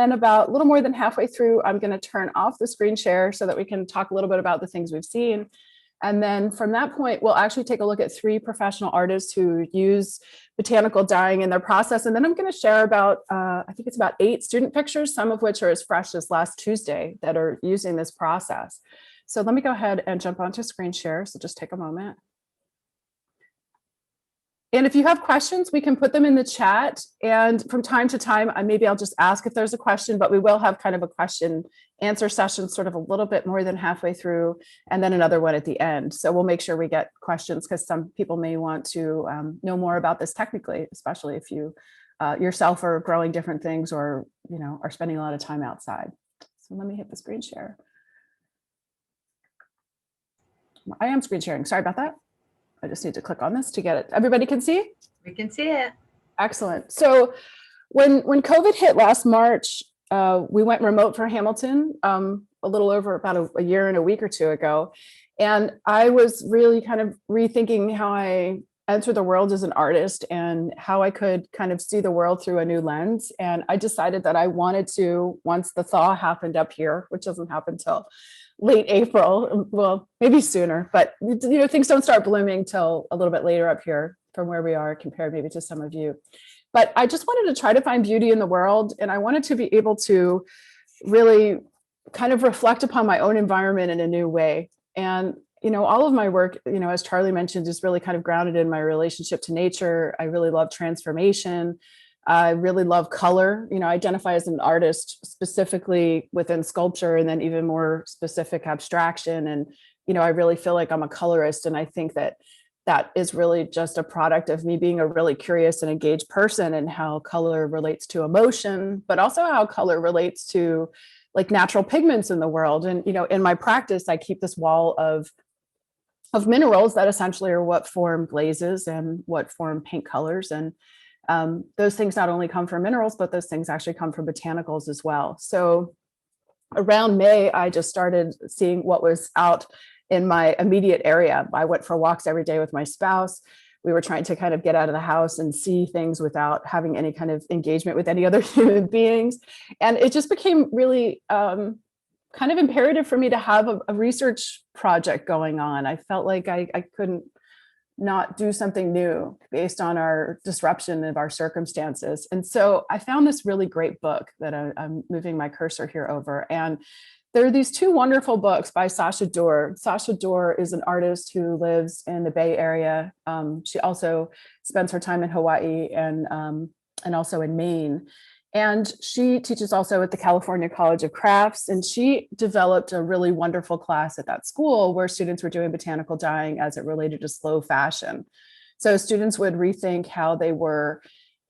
And about a little more than halfway through, I'm going to turn off the screen share so that we can talk a little bit about the things we've seen. And then from that point, we'll actually take a look at 3 professional artists who use botanical dyeing in their process. And then I'm going to share about, I think it's about 8 student pictures, some of which are as fresh as last Tuesday that are using this process. So let me go ahead and jump onto screen share. So just take a moment. And if you have questions, we can put them in the chat. And from time to time, maybe I'll just ask if there's a question, but we will have kind of a question answer session sort of a little bit more than halfway through, and then another one at the end. So we'll make sure we get questions because some people may want to know more about this technically, especially if you yourself are growing different things or are spending a lot of time outside. So let me hit the screen share. I am screen sharing. Sorry about that. I just need to click on this to get it. Everybody can see? We can see it. Excellent. So when COVID hit last March, we went remote for Hamilton a little over about a year and a week or 2 ago. And I was really kind of rethinking how I enter the world as an artist and how I could kind of see the world through a new lens. And I decided that I wanted to, once the thaw happened up here, which doesn't happen till late April, well, maybe sooner, but things don't start blooming till a little bit later up here from where we are compared maybe to some of you. But I just wanted to try to find beauty in the world. And I wanted to be able to really kind of reflect upon my own environment in a new way. And, all of my work, as Charlie mentioned, is really kind of grounded in my relationship to nature. I really love transformation. I really love color. I identify as an artist specifically within sculpture and then even more specific abstraction. And, I really feel like I'm a colorist. And I think that is really just a product of me being a really curious and engaged person and how color relates to emotion, but also how color relates to like natural pigments in the world. And, in my practice, I keep this wall of minerals that essentially are what form glazes and what form paint colors. And those things not only come from minerals, but those things actually come from botanicals as well. So around May, I just started seeing what was out in my immediate area. I went for walks every day with my spouse. We were trying to kind of get out of the house and see things without having any kind of engagement with any other human beings. And it just became really kind of imperative for me to have a research project going on. I felt like I couldn't not do something new based on our disruption of our circumstances. And so I found this really great book that I'm moving my cursor here over. And there are these 2 wonderful books by Sasha Dorr. Sasha Dorr is an artist who lives in the Bay Area. She also spends her time in Hawaii and also in Maine. And she teaches also at the California College of Crafts. And she developed a really wonderful class at that school where students were doing botanical dyeing as it related to slow fashion. So students would rethink how they were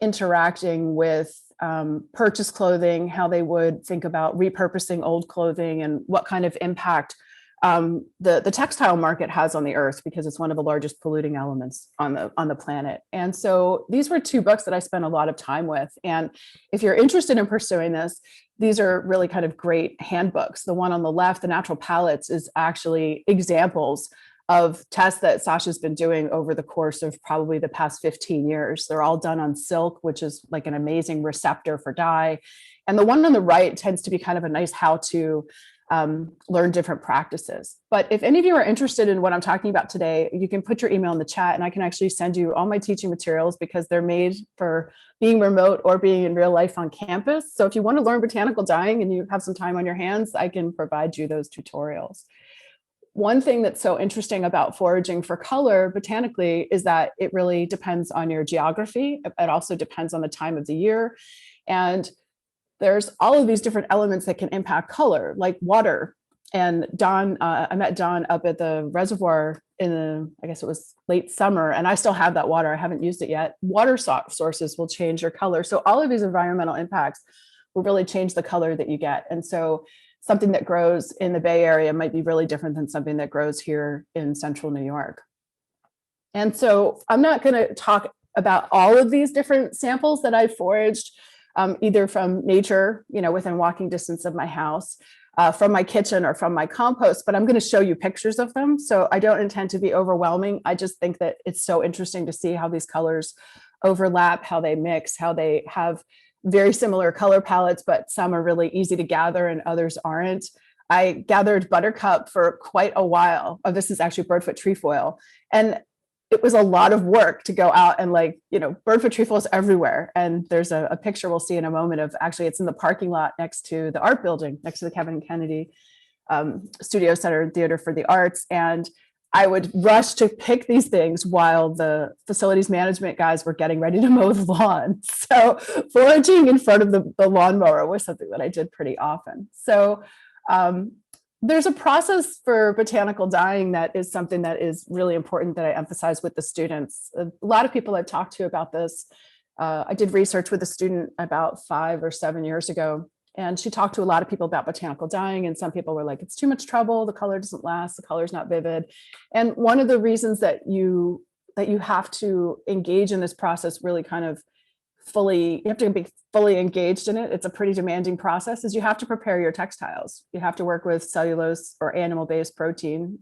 interacting with purchase clothing, how they would think about repurposing old clothing and what kind of impact the textile market has on the earth, because it's one of the largest polluting elements on the planet. And so these were 2 books that I spent a lot of time with. And if you're interested in pursuing this, these are really kind of great handbooks. The one on the left, The Natural Palettes, is actually examples of tests that Sasha's been doing over the course of probably the past 15 years. They're all done on silk, which is like an amazing receptor for dye. And the one on the right tends to be kind of a nice how-to learn different practices. But if any of you are interested in what I'm talking about today, you can put your email in the chat and I can actually send you all my teaching materials because they're made for being remote or being in real life on campus. So if you want to learn botanical dyeing and you have some time on your hands, I can provide you those tutorials. One thing that's so interesting about foraging for color botanically is that it really depends on your geography. It also depends on the time of the year. And there's all of these different elements that can impact color, like water. And Don, I met Don up at the reservoir I guess it was late summer, and I still have that water. I haven't used it yet. Water sources will change your color. So all of these environmental impacts will really change the color that you get. And so something that grows in the Bay Area might be really different than something that grows here in central New York. And so I'm not going to talk about all of these different samples that I foraged, either from nature, within walking distance of my house, from my kitchen or from my compost, but I'm going to show you pictures of them. So I don't intend to be overwhelming. I just think that it's so interesting to see how these colors overlap, how they mix, how they have very similar color palettes, but some are really easy to gather and others aren't. I gathered buttercup for quite a while. Oh, this is actually birdfoot trefoil. And it was a lot of work to go out and birdfoot trefoil is everywhere. And there's a picture we'll see in a moment of, actually it's in the parking lot next to the art building, next to the Kevin Kennedy Studio Center and Theater for the Arts. And I would rush to pick these things while the facilities management guys were getting ready to mow the lawn. So foraging in front of the lawnmower was something that I did pretty often. So there's a process for botanical dyeing that is something that is really important that I emphasize with the students. A lot of people I've talked to about this. I did research with a student about 5 or 7 years ago, and she talked to a lot of people about botanical dyeing, and some people were like, it's too much trouble, the color doesn't last, the color's not vivid. And one of the reasons that you have to engage in this process really kind of fully, you have to be fully engaged in it. It's a pretty demanding process, is you have to prepare your textiles. You have to work with cellulose or animal-based protein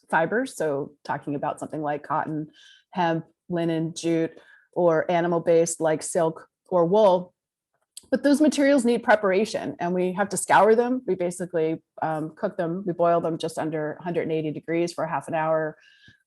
fibers. So talking about something like cotton, hemp, linen, jute, or animal-based like silk or wool. But those materials need preparation, and we have to scour them. We basically cook them, we boil them just under 180 degrees for half an hour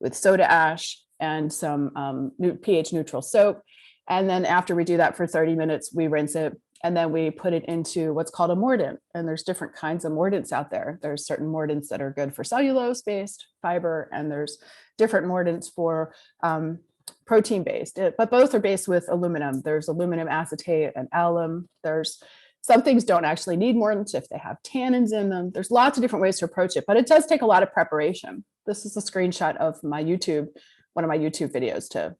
with soda ash and some pH neutral soap. And then after we do that for 30 minutes, we rinse it, and then we put it into what's called a mordant. And there's different kinds of mordants out there. There's certain mordants that are good for cellulose-based fiber, and there's different mordants for protein-based, but both are based with aluminum. There's aluminum acetate and alum. There's some things don't actually need mordants if they have tannins in them. There's lots of different ways to approach it, but it does take a lot of preparation. This is a screenshot of my one of my YouTube videos to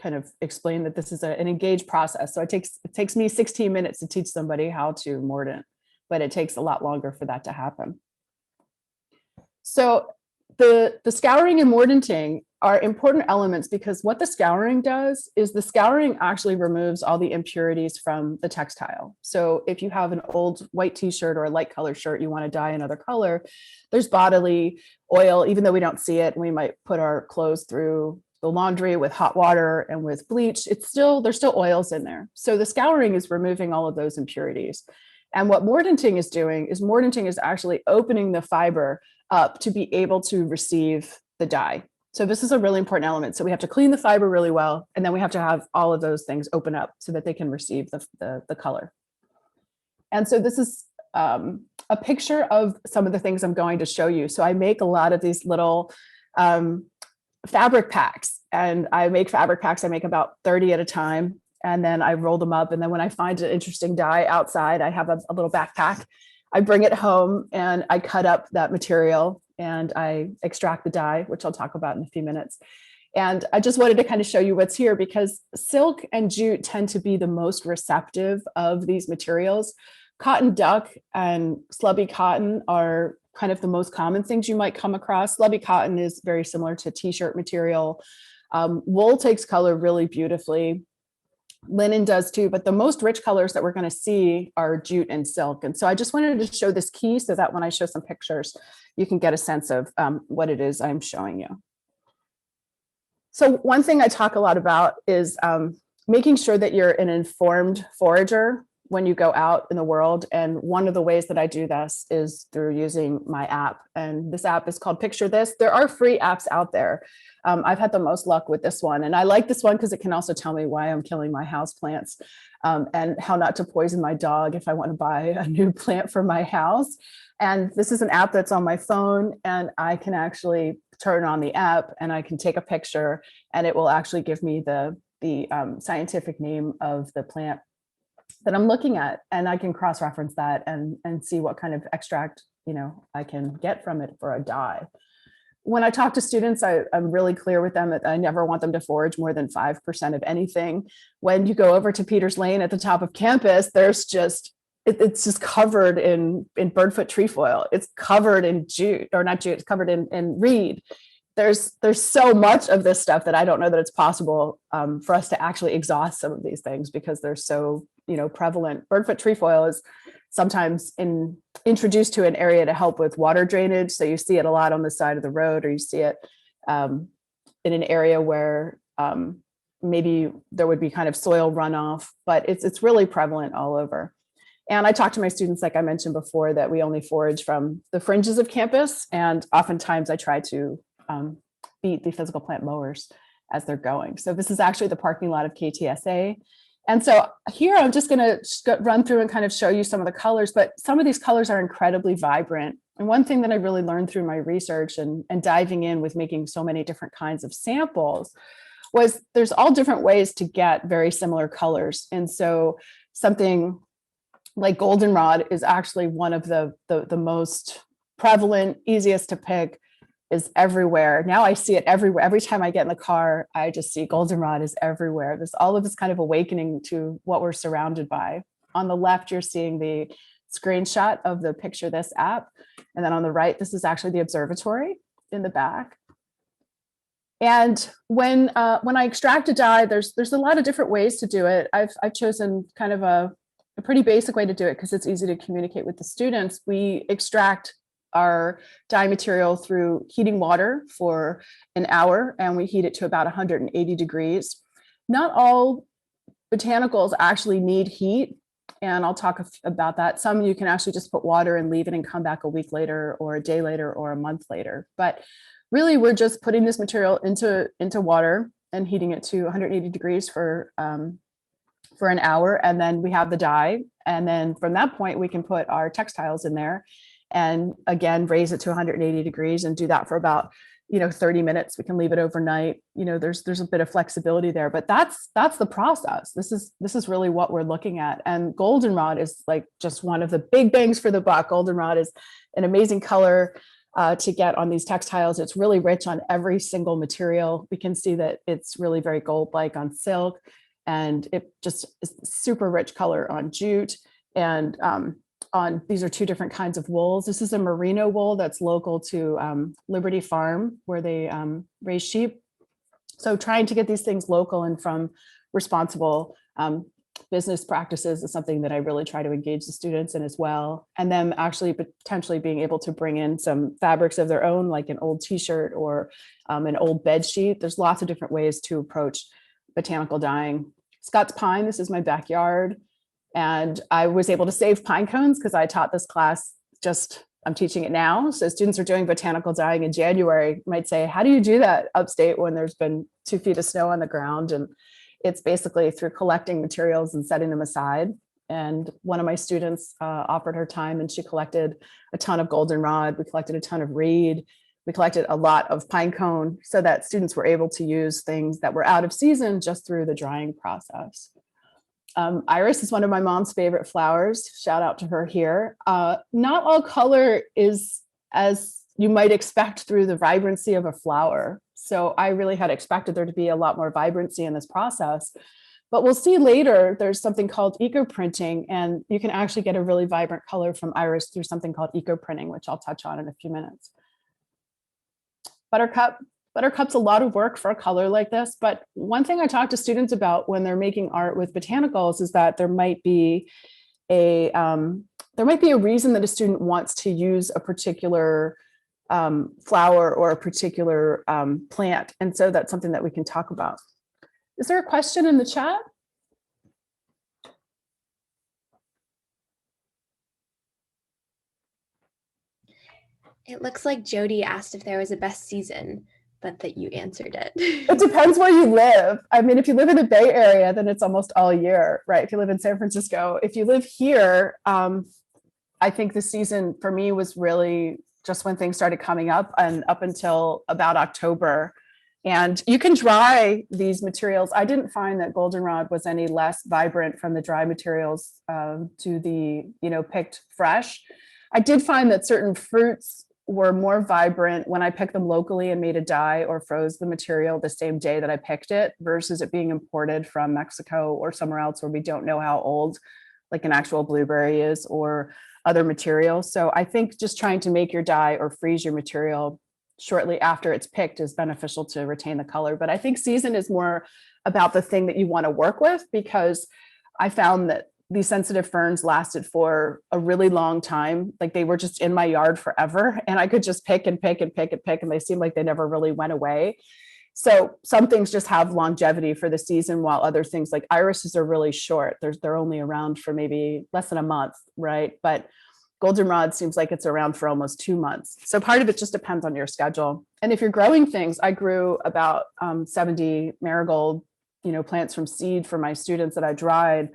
kind of explain that this is an engaged process. So it takes me 16 minutes to teach somebody how to mordant, but it takes a lot longer for that to happen. So the scouring and mordanting are important elements, because what the scouring does is the scouring actually removes all the impurities from the textile. So if you have an old white t-shirt or a light color shirt, you want to dye another color, there's bodily oil, even though we don't see it, and we might put our clothes through the laundry with hot water and with bleach, there's still oils in there. So the scouring is removing all of those impurities. And what mordanting is actually opening the fiber up to be able to receive the dye. So this is a really important element. So we have to clean the fiber really well, and then we have to have all of those things open up so that they can receive the color. And so this is a picture of some of the things I'm going to show you. So I make a lot of these little fabric packs, and I make about 30 at a time. And then I roll them up. And then when I find an interesting dye outside, I have a little backpack. I bring it home and I cut up that material and I extract the dye, which I'll talk about in a few minutes. And I just wanted to kind of show you what's here, because silk and jute tend to be the most receptive of these materials. Cotton duck and slubby cotton are kind of the most common things you might come across. Slubby cotton is very similar to t-shirt material. Wool takes color really beautifully. Linen does too, but the most rich colors that we're going to see are jute and silk. And so I just wanted to show this key so that when I show some pictures, you can get a sense of what it is I'm showing you. So one thing I talk a lot about is making sure that you're an informed forager when you go out in the world. And one of the ways that I do this is through using my app. And this app is called Picture This. There are free apps out there. I've had the most luck with this one. And I like this one because it can also tell me why I'm killing my houseplants and how not to poison my dog if I want to buy a new plant for my house. And this is an app that's on my phone, and I can actually turn on the app and I can take a picture, and it will actually give me the scientific name of the plant that I'm looking at, and I can cross-reference that and see what kind of extract I can get from it for a dye. When I talk to students, I'm really clear with them that I never want them to forage more than 5% of anything. When you go over to Peters Lane at the top of campus, there's just it's just covered in birdfoot trefoil. It's covered in jute, or not jute, it's covered in reed. There's so much of this stuff that I don't know that it's possible for us to actually exhaust some of these things, because they're so prevalent. Birdfoot trefoil is sometimes introduced to an area to help with water drainage. So you see it a lot on the side of the road, or you see it in an area where maybe there would be kind of soil runoff, but it's really prevalent all over. And I talk to my students, like I mentioned before, that we only forage from the fringes of campus. And oftentimes I try to beat the physical plant mowers as they're going. So this is actually the parking lot of KTSA. And so here I'm just going to run through and kind of show you some of the colors, but some of these colors are incredibly vibrant. And one thing that I really learned through my research and diving in with making so many different kinds of samples was there's all different ways to get very similar colors. And so something like goldenrod is actually one of the most prevalent, easiest to pick, is everywhere. Now I see it everywhere. Every time I get in the car, I just see goldenrod is everywhere. There's all of this kind of awakening to what we're surrounded by. On the left, you're seeing the screenshot of the Picture This app. And then on the right, this is actually the observatory in the back. And when I extract a dye, there's a lot of different ways to do it. I've chosen kind of a pretty basic way to do it because it's easy to communicate with the students. We extract our dye material through heating water for an hour, and we heat it to about 180 degrees. Not all botanicals actually need heat, and I'll talk about that. Some you can actually just put water and leave it and come back a week later or a day later or a month later. But really, we're just putting this material into water and heating it to 180 degrees for an hour, and then we have the dye. And then from that point, we can put our textiles in there and again, raise it to 180 degrees and do that for about, 30 minutes. We can leave it overnight. There's a bit of flexibility there, but that's the process. This is really what we're looking at. And goldenrod is like just one of the big bangs for the buck. Goldenrod is an amazing color to get on these textiles. It's really rich on every single material. We can see that it's really very gold-like on silk, and it just is super rich color on jute. And these are two different kinds of wools. This is a merino wool that's local to Liberty Farm, where they raise sheep. So trying to get these things local and from responsible business practices is something that I really try to engage the students in as well. And them actually potentially being able to bring in some fabrics of their own, like an old t-shirt or an old bed sheet. There's lots of different ways to approach botanical dyeing. Scott's pine, this is my backyard. And I was able to save pine cones because I taught this class I'm teaching it now. So students are doing botanical dyeing in January, might say, how do you do that upstate when there's been 2 feet of snow on the ground? And it's basically through collecting materials and setting them aside. And one of my students offered her time and she collected a ton of goldenrod. We collected a ton of reed. We collected a lot of pine cone so that students were able to use things that were out of season just through the drying process. Iris is one of my mom's favorite flowers. Shout out to her here. Not all color is as you might expect through the vibrancy of a flower. So I really had expected there to be a lot more vibrancy in this process. But we'll see later, there's something called eco-printing, and you can actually get a really vibrant color from iris through something called eco-printing, which I'll touch on in a few minutes. Buttercup's a lot of work for a color like this, but one thing I talk to students about when they're making art with botanicals is that there might be a reason that a student wants to use a particular flower or a particular plant, and so that's something that we can talk about. Is there a question in the chat? It looks like Jody asked if there was a best season, but that you answered it. It depends where you live. I mean, if you live in the Bay Area, then it's almost all year, right? If you live in San Francisco, if you live here, I think the season for me was really just when things started coming up and up until about October. And you can dry these materials. I didn't find that goldenrod was any less vibrant from the dry materials to the, picked fresh. I did find that certain fruits were more vibrant when I picked them locally and made a dye or froze the material the same day that I picked it versus it being imported from Mexico or somewhere else where we don't know how old like an actual blueberry is or other materials. So I think just trying to make your dye or freeze your material shortly after it's picked is beneficial to retain the color. But I think season is more about the thing that you want to work with, because I found that these sensitive ferns lasted for a really long time. Like they were just in my yard forever and I could just pick and pick and pick and pick and they seemed like they never really went away. So some things just have longevity for the season, while other things like irises are really short. They're only around for maybe less than a month, right? But goldenrod seems like it's around for almost 2 months. So part of it just depends on your schedule. And if you're growing things, I grew about 70 marigold, plants from seed for my students that I dried.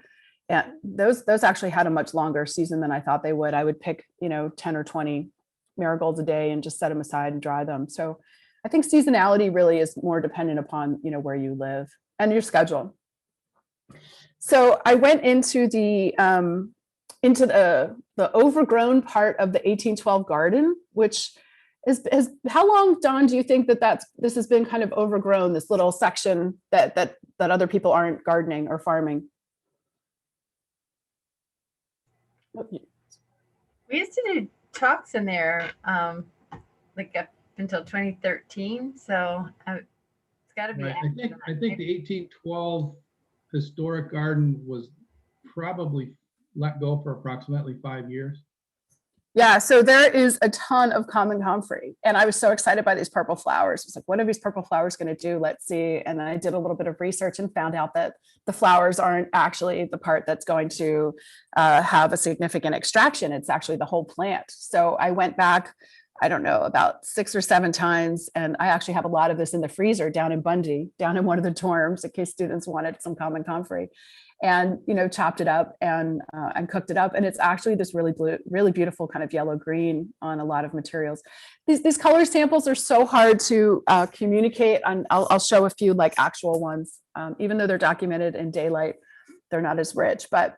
And those actually had a much longer season than I thought they would. I would pick, 10 or 20 marigolds a day and just set them aside and dry them. So I think seasonality really is more dependent upon, where you live and your schedule. So I went into the overgrown part of the 1812 garden, which is how long, Don, do you think this has been kind of overgrown, this little section that other people aren't gardening or farming? We used to do talks in there like up until 2013, so it's got to be. Right. I think the 1812 historic garden was probably let go for approximately 5 years. Yeah, so there is a ton of common comfrey, and I was so excited by these purple flowers. I was like, what are these purple flowers going to do? Let's see. And I did a little bit of research and found out that the flowers aren't actually the part that's going to have a significant extraction. It's actually the whole plant. So I went back, I don't know, about 6 or 7 times, and I actually have a lot of this in the freezer down in Bundy, down in one of the dorms, in case students wanted some common comfrey. And chopped it up and cooked it up, and it's actually this really beautiful kind of yellow green on a lot of materials. These color samples are so hard to communicate, and I'll show a few like actual ones. Even though they're documented in daylight, they're not as rich. But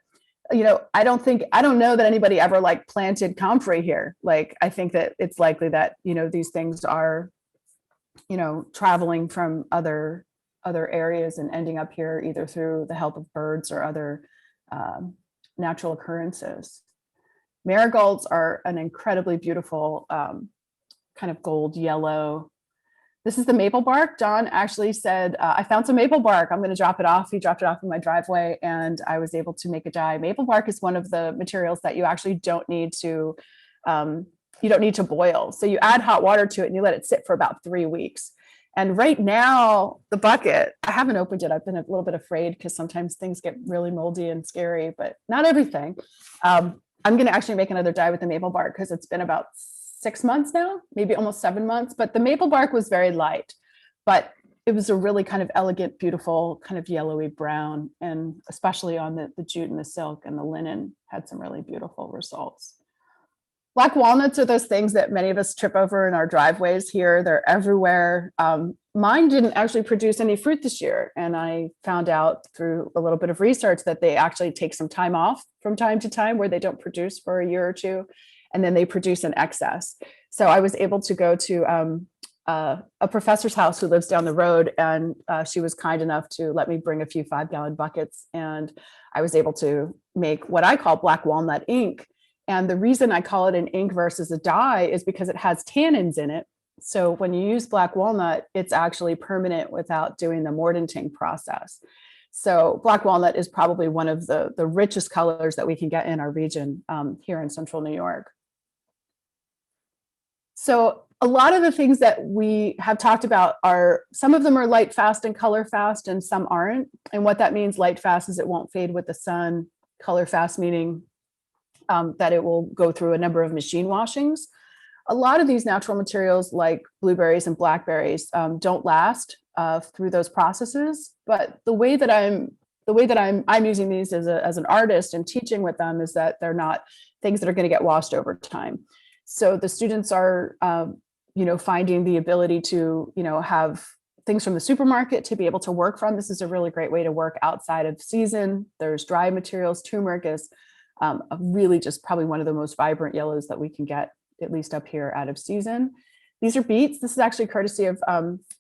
I don't know that anybody ever like planted comfrey here. Like I think that it's likely that these things are traveling from other areas and ending up here either through the help of birds or other natural occurrences. Marigolds are an incredibly beautiful kind of gold yellow. This is the maple bark. Don actually said, I found some maple bark. I'm going to drop it off. He dropped it off in my driveway and I was able to make a dye. Maple bark is one of the materials that you actually don't need to boil. So you add hot water to it and you let it sit for about 3 weeks. And right now, the bucket, I haven't opened it. I've been a little bit afraid because sometimes things get really moldy and scary, but not everything. I'm going to actually make another dye with the maple bark because it's been about 6 months now, maybe almost 7 months. But the maple bark was very light, but it was a really kind of elegant, beautiful, kind of yellowy brown. And especially on the jute and the silk and the linen had some really beautiful results. Black walnuts are those things that many of us trip over in our driveways here. They're everywhere. Mine didn't actually produce any fruit this year. And I found out through a little bit of research that they actually take some time off from time to time where they don't produce for a year or two, and then they produce in excess. So I was able to go to a professor's house who lives down the road, and she was kind enough to let me bring a few 5-gallon buckets. And I was able to make what I call black walnut ink. And the reason I call it an ink versus a dye is because it has tannins in it. So when you use black walnut, it's actually permanent without doing the mordanting process. So black walnut is probably one of the richest colors that we can get in our region here in central New York. So a lot of the things that we have talked about some of them are light fast and color fast, and some aren't. And what that means, light fast, is it won't fade with the sun. Color fast meaning that it will go through a number of machine washings. A lot of these natural materials like blueberries and blackberries don't last through those processes. But the way that I'm using these as an artist and teaching with them is that they're not things that are going to get washed over time. So the students are finding the ability to have things from the supermarket to be able to work from. This is a really great way to work outside of season. There's dry materials. Turmeric is really just probably one of the most vibrant yellows that we can get, at least up here, out of season. These are beets. This is actually courtesy of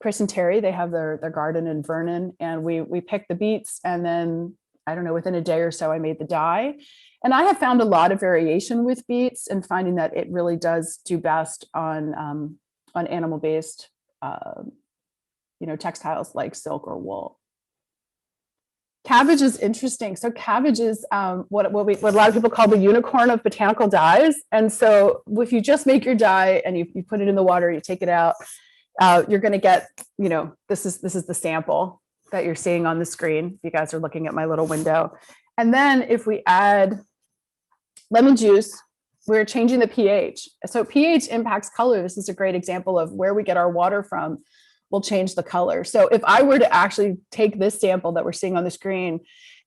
Chris and Terry. They have their garden in Vernon, and we picked the beets, and then I don't know, within a day or so I made the dye. And I have found a lot of variation with beets and finding that it really does do best on animal-based textiles like silk or wool. Cabbage is interesting. So cabbage is what a lot of people call the unicorn of botanical dyes. And so if you just make your dye and you put it in the water, you take it out, You're going to get, this is the sample that you're seeing on the screen. You guys are looking at my little window. And then if we add lemon juice, we're changing the pH. So pH impacts color. This is a great example of where we get our water from will change the color. So if I were to actually take this sample that we're seeing on the screen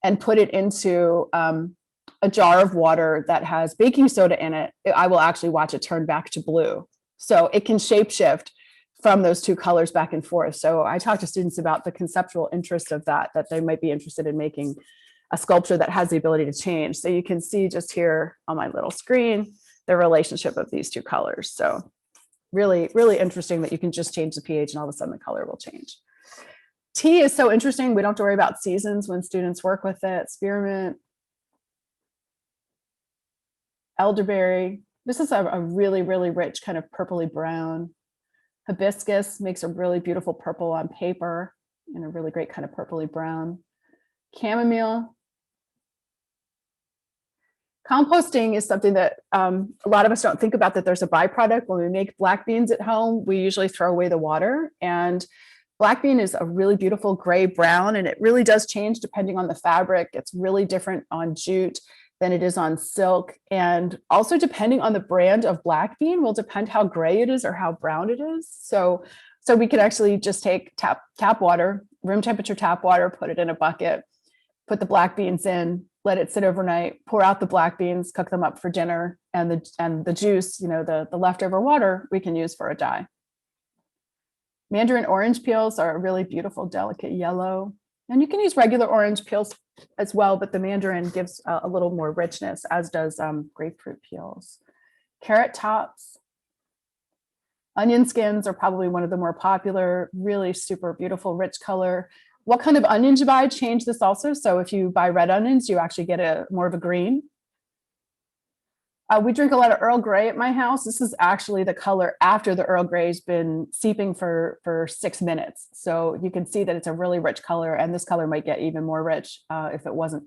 and put it into a jar of water that has baking soda in it, I will actually watch it turn back to blue. So it can shapeshift from those two colors back and forth. So I talk to students about the conceptual interest of that they might be interested in making a sculpture that has the ability to change. So you can see just here on my little screen, the relationship of these two colors. So really, really interesting that you can just change the pH and all of a sudden the color will change. Tea is so interesting. We don't have to worry about seasons when students work with it. Spearmint, elderberry. This is a really, really rich kind of purpley brown. Hibiscus makes a really beautiful purple on paper and a really great kind of purpley brown. Chamomile. Composting is something that a lot of us don't think about, that there's a byproduct. When we make black beans at home, we usually throw away the water, and black bean is a really beautiful gray brown, and it really does change depending on the fabric. It's really different on jute than it is on silk. And also depending on the brand of black bean will depend how gray it is or how brown it is. So we could actually just take tap water, room temperature tap water, put it in a bucket, put the black beans in, let it sit overnight, pour out the black beans, cook them up for dinner, and the juice, the leftover water, we can use for a dye. Mandarin orange peels are a really beautiful, delicate yellow. And you can use regular orange peels as well, but the mandarin gives a little more richness, as does grapefruit peels. Carrot tops. Onion skins are probably one of the more popular, really super beautiful, rich color. What kind of onions you buy change this also. So if you buy red onions, you actually get more of a green. We drink a lot of Earl Grey at my house. This is actually the color after the Earl Grey's been seeping for 6 minutes. So you can see that it's a really rich color, and this color might get even more rich if it wasn't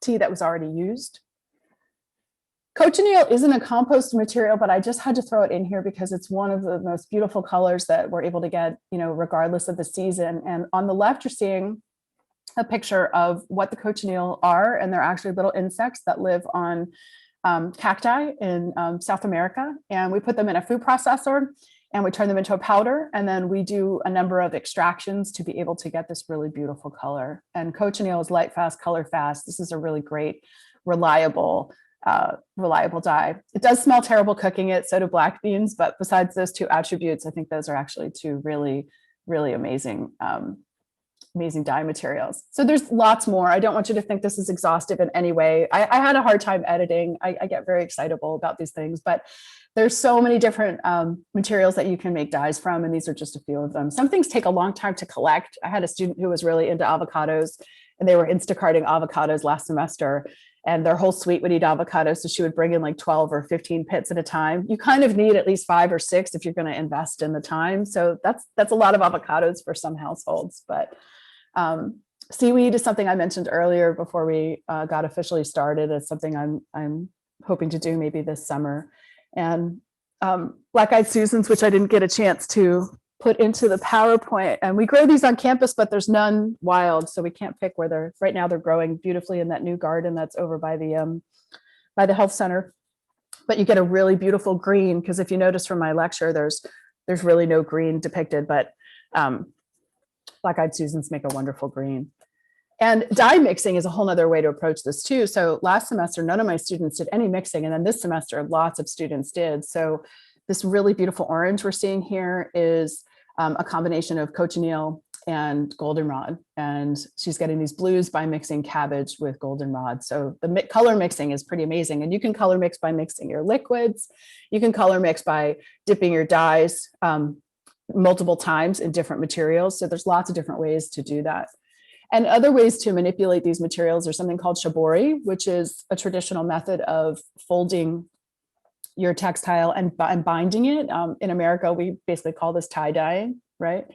tea that was already used. Cochineal isn't a compost material, but I just had to throw it in here because it's one of the most beautiful colors that we're able to get, regardless of the season. And on the left, you're seeing a picture of what the cochineal are, and they're actually little insects that live on cacti in South America. And we put them in a food processor and we turn them into a powder. And then we do a number of extractions to be able to get this really beautiful color. And cochineal is light fast, color fast. This is a really great, reliable dye. It does smell terrible cooking it, so do black beans, but besides those two attributes, I think those are actually two really, really amazing dye materials. So there's lots more. I don't want you to think this is exhaustive in any way. I had a hard time editing. I get very excitable about these things, but there's so many different materials that you can make dyes from, and these are just a few of them. Some things take a long time to collect. I had a student who was really into avocados, and they were Instacarting avocados last semester, and their whole suite would eat avocados. So she would bring in like 12 or 15 pits at a time. You kind of need at least 5 or 6 if you're going to invest in the time. So that's a lot of avocados for some households. But seaweed is something I mentioned earlier before we got officially started. It's something I'm hoping to do maybe this summer. And black-eyed Susans, which I didn't get a chance to put into the PowerPoint. And we grow these on campus, but there's none wild, so we can't pick where they're. Right now, they're growing beautifully in that new garden that's over by the health center. But you get a really beautiful green, because if you notice from my lecture, there's really no green depicted, but black-eyed Susans make a wonderful green. And dye mixing is a whole nother way to approach this too. So last semester, none of my students did any mixing, and then this semester, lots of students did. So this really beautiful orange we're seeing here is a combination of cochineal and goldenrod. And she's getting these blues by mixing cabbage with goldenrod. So the color mixing is pretty amazing. And you can color mix by mixing your liquids. You can color mix by dipping your dyes multiple times in different materials. So there's lots of different ways to do that. And other ways to manipulate these materials are something called shibori, which is a traditional method of folding your textile and binding it. In America, we basically call this tie-dyeing, right?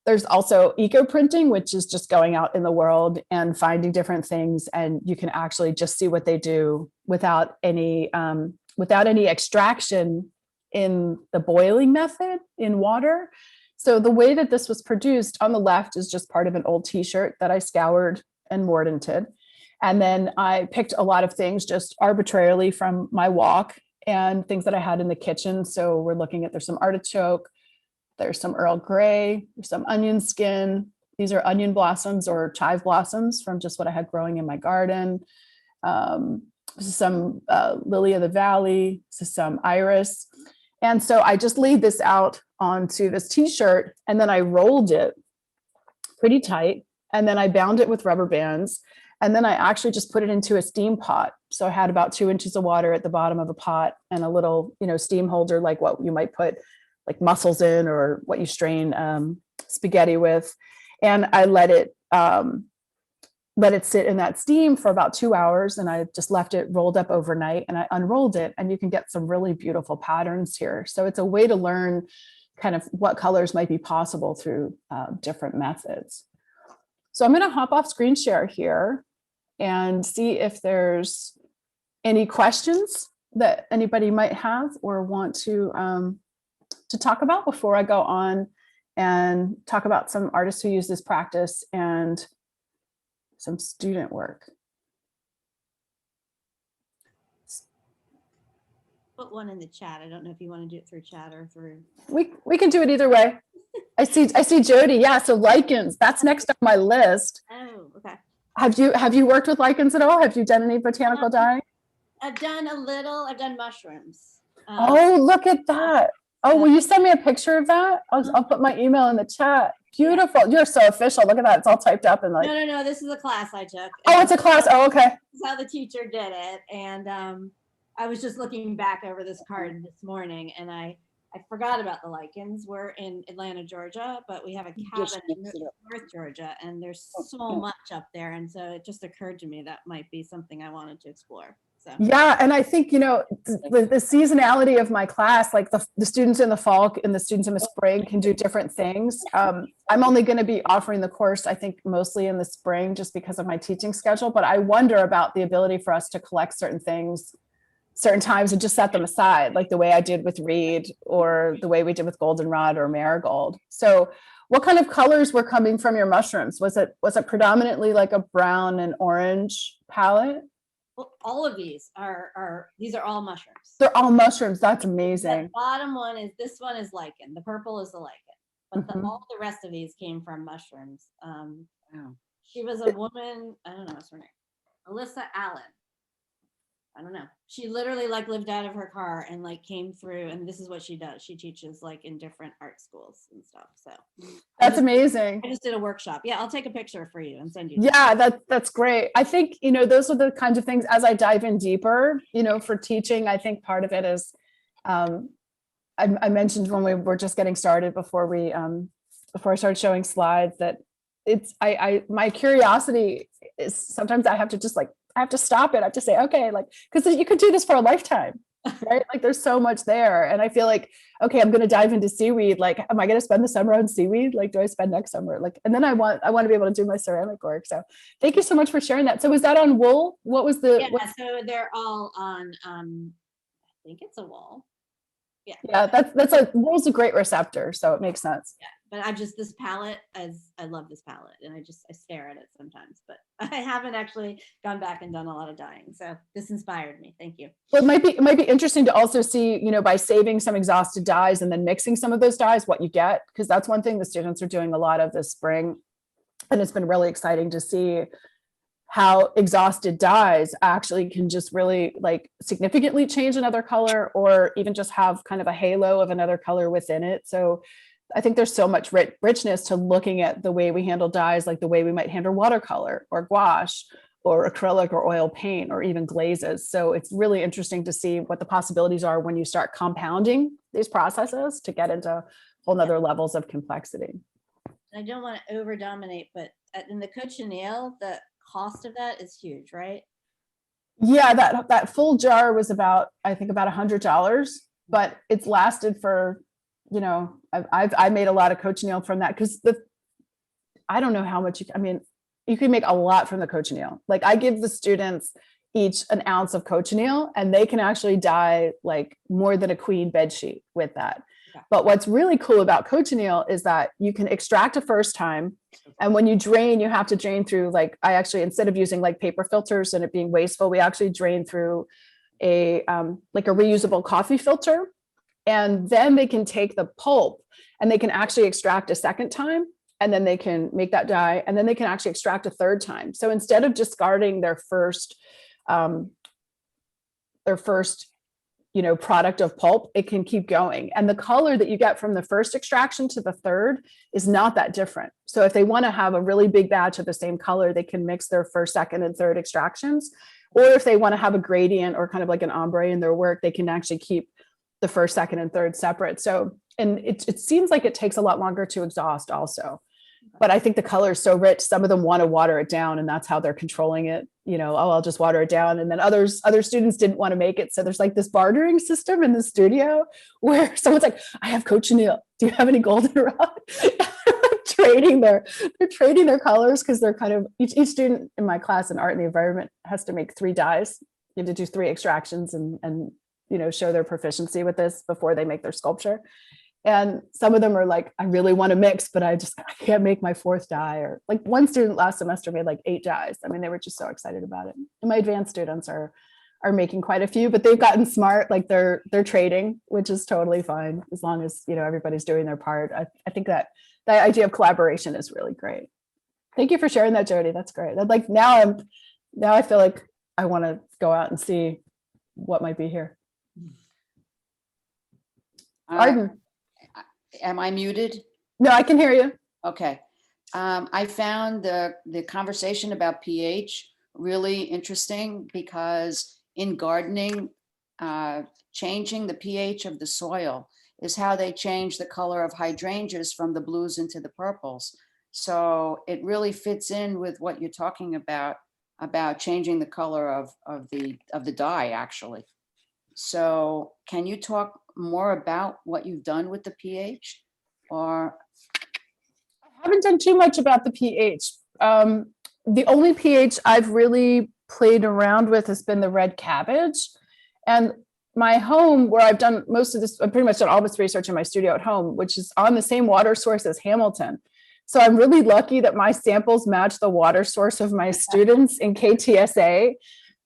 There's also eco-printing, which is just going out in the world and finding different things, and you can actually just see what they do without any extraction in the boiling method in water. So the way that this was produced on the left is just part of an old t-shirt that I scoured and mordanted. And then I picked a lot of things just arbitrarily from my walk and things that I had in the kitchen. So we're looking at, there's some artichoke, there's some Earl Grey, there's some onion skin. These are onion blossoms or chive blossoms from just what I had growing in my garden. This is some lily of the valley, this is some iris. And so I just laid this out onto this t-shirt and then I rolled it pretty tight. And then I bound it with rubber bands. And then I actually just put it into a steam pot. So I had about 2 inches of water at the bottom of a pot and a little, steam holder, like what you might put like mussels in or what you strain spaghetti with. And I let it sit in that steam for about 2 hours. And I just left it rolled up overnight and I unrolled it, and you can get some really beautiful patterns here. So it's a way to learn kind of what colors might be possible through different methods. So I'm going to hop off screen share here and see if there's any questions that anybody might have or want to talk about before I go on and talk about some artists who use this practice and some student work. Put one in the chat. I don't know if you want to do it through chat or through. We can do it either way. I see Jody. Yeah, so lichens, that's next on my list. Oh, okay. Have you worked with lichens at all? Have you done any botanical dyeing? I've done a little. I've done mushrooms. Oh, look at that. Oh, will you send me a picture of that? I'll put my email in the chat. Beautiful. You're so official. Look at that. It's all typed up and like. No. This is a class I took. Oh, it's a class. Oh, okay. This is how the teacher did it. And I was just looking back over this card this morning, and I forgot about the lichens. We're in Atlanta, Georgia, but we have a cabin in North Georgia, and there's so much up there. And so it just occurred to me that might be something I wanted to explore. So. Yeah, and I think, the seasonality of my class, like the students in the fall and the students in the spring can do different things. I'm only going to be offering the course, I think, mostly in the spring just because of my teaching schedule. But I wonder about the ability for us to collect certain things, certain times, and just set them aside, like the way I did with reed or the way we did with goldenrod or marigold. So what kind of colors were coming from your mushrooms? Was it predominantly like a brown and orange palette? Well, all of these are all mushrooms. They're all mushrooms. That's amazing. The bottom one is, this one is lichen. The purple is the lichen, but all the rest of these came from mushrooms. Wow. She was a woman, I don't know what's her name, Alyssa Allen. I don't know. She literally like lived out of her car and like came through, and this is what she does. She teaches like in different art schools and stuff. So that's amazing. I just did a workshop. Yeah, I'll take a picture for you and send you. Yeah, that's great. I think, those are the kinds of things as I dive in deeper, for teaching. I think part of it is, I mentioned when we were just getting started before I started showing slides that my curiosity is sometimes I have to just I have to stop it. I have to say, okay, because you could do this for a lifetime, right? Like there's so much there. And I feel like, okay, I'm going to dive into seaweed. Like, am I going to spend the summer on seaweed? Like, do I spend next summer? And then I want to be able to do my ceramic work. So thank you so much for sharing that. So was that on wool? What was the? Yeah, so they're all on, I think it's a wool. Yeah. Yeah, that's like, wool's a great receptor. So it makes sense. Yeah. But this palette, I love this palette, and I stare at it sometimes, but I haven't actually gone back and done a lot of dyeing. So this inspired me. Thank you. Well, it might be interesting to also see, by saving some exhausted dyes and then mixing some of those dyes, what you get, because that's one thing the students are doing a lot of this spring. And it's been really exciting to see how exhausted dyes actually can just really significantly change another color, or even just have kind of a halo of another color within it. So I think there's so much richness to looking at the way we handle dyes, like the way we might handle watercolor or gouache or acrylic or oil paint or even glazes. So it's really interesting to see what the possibilities are when you start compounding these processes to get into whole nother levels of complexity. I don't want to over dominate, but in the cochineal, the cost of that is huge, right? Yeah, that full jar was I think about $100, but it's lasted for, I made a lot of cochineal from that, because I don't know how much you can make a lot from the cochineal. Like I give the students each an ounce of cochineal, and they can actually dye like more than a queen bed sheet with that. Yeah. But what's really cool about cochineal is that you can extract a first time, and when you drain, you have to drain through, like, I actually, instead of using like paper filters and it being wasteful, we actually drain through a like a reusable coffee filter. And then they can take the pulp and they can actually extract a second time, and then they can make that dye, and then they can actually extract a third time. So instead of discarding their first product of pulp, it can keep going. And the color that you get from the first extraction to the third is not that different. So if they want to have a really big batch of the same color, they can mix their first, second, and third extractions. Or if they want to have a gradient or kind of like an ombre in their work, they can actually keep the first, second, and third separate. So, and it seems like it takes a lot longer to exhaust also. But I think the color is so rich, some of them want to water it down, and that's how they're controlling it. Oh, I'll just water it down. And then other students didn't want to make it. So there's like this bartering system in the studio where someone's like, I have cochineal. Do you have any goldenrod? They're trading their colors, because they're kind of, each student in my class in art and the environment has to make 3 dyes. You have to do 3 extractions and show their proficiency with this before they make their sculpture. And some of them are like, I really want to mix, but I can't make my 4th dye. Or like one student last semester made like 8 dyes. I mean, they were just so excited about it. And my advanced students are making quite a few, but they've gotten smart. Like they're trading, which is totally fine as long as everybody's doing their part. I think that idea of collaboration is really great. Thank you for sharing that, Jody. That's great. I'd like now I feel like I want to go out and see what might be here. Arden. Am I muted? No, I can hear you. Okay. I found the conversation about pH really interesting, because in gardening, changing the pH of the soil is how they change the color of hydrangeas from the blues into the purples. So it really fits in with what you're talking about changing the color of the dye, actually. So can you talk more about what you've done with the pH? Or I haven't done too much about the pH. The only pH I've really played around with has been the red cabbage. And my home, where I've done most of this, I've pretty much done all this research in my studio at home, which is on the same water source as Hamilton. So I'm really lucky that my samples match the water source of my students in KTSA,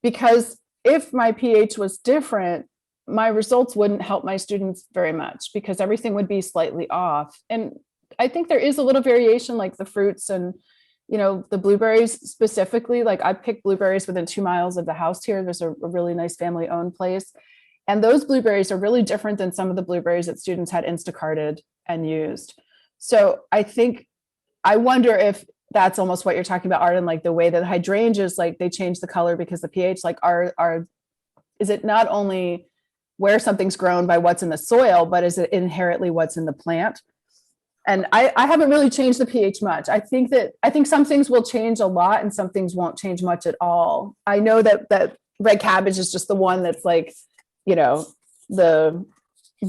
because if my pH was different, my results wouldn't help my students very much, because everything would be slightly off. And I think there is a little variation, like the fruits and, the blueberries specifically. Like I picked blueberries within 2 miles of the house here. There's a really nice family owned place. And those blueberries are really different than some of the blueberries that students had Instacarted and used. So I wonder if that's almost what you're talking about, Arden, like the way that hydrangeas, like they change the color because the pH, like is it not only where something's grown by what's in the soil, but is it inherently what's in the plant? And I haven't really changed the pH much. I think some things will change a lot and some things won't change much at all. I know that red cabbage is just the one that's like, the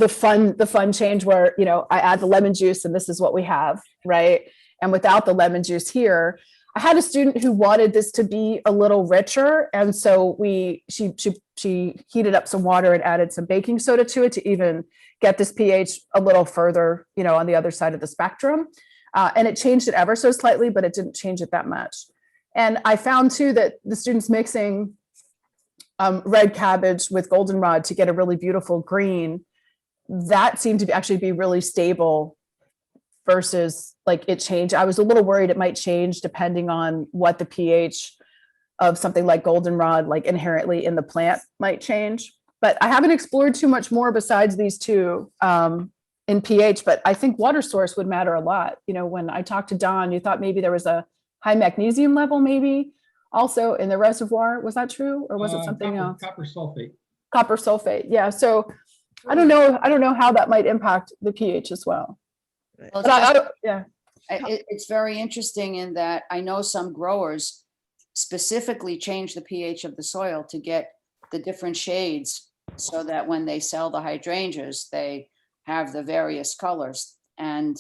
fun change where, I add the lemon juice and this is what we have, right? And without the lemon juice here, I had a student who wanted this to be a little richer. And so she heated up some water and added some baking soda to it to even get this pH a little further, on the other side of the spectrum. And it changed it ever so slightly, but it didn't change it that much. And I found too that the students mixing red cabbage with goldenrod to get a really beautiful green, that seemed to actually be really stable versus like it changed. I was a little worried it might change depending on what the pH of something like goldenrod, like inherently in the plant, might change. But I haven't explored too much more besides these two in pH, but I think water source would matter a lot. When I talked to Don, you thought maybe there was a high magnesium level maybe also in the reservoir. Was that true? Or was it something else? Copper sulfate. Copper sulfate. Yeah. So I don't know how that might impact the pH as well. Well, But yeah. it's very interesting in that I know some growers specifically change the pH of the soil to get the different shades, so that when they sell the hydrangeas, they have the various colors. And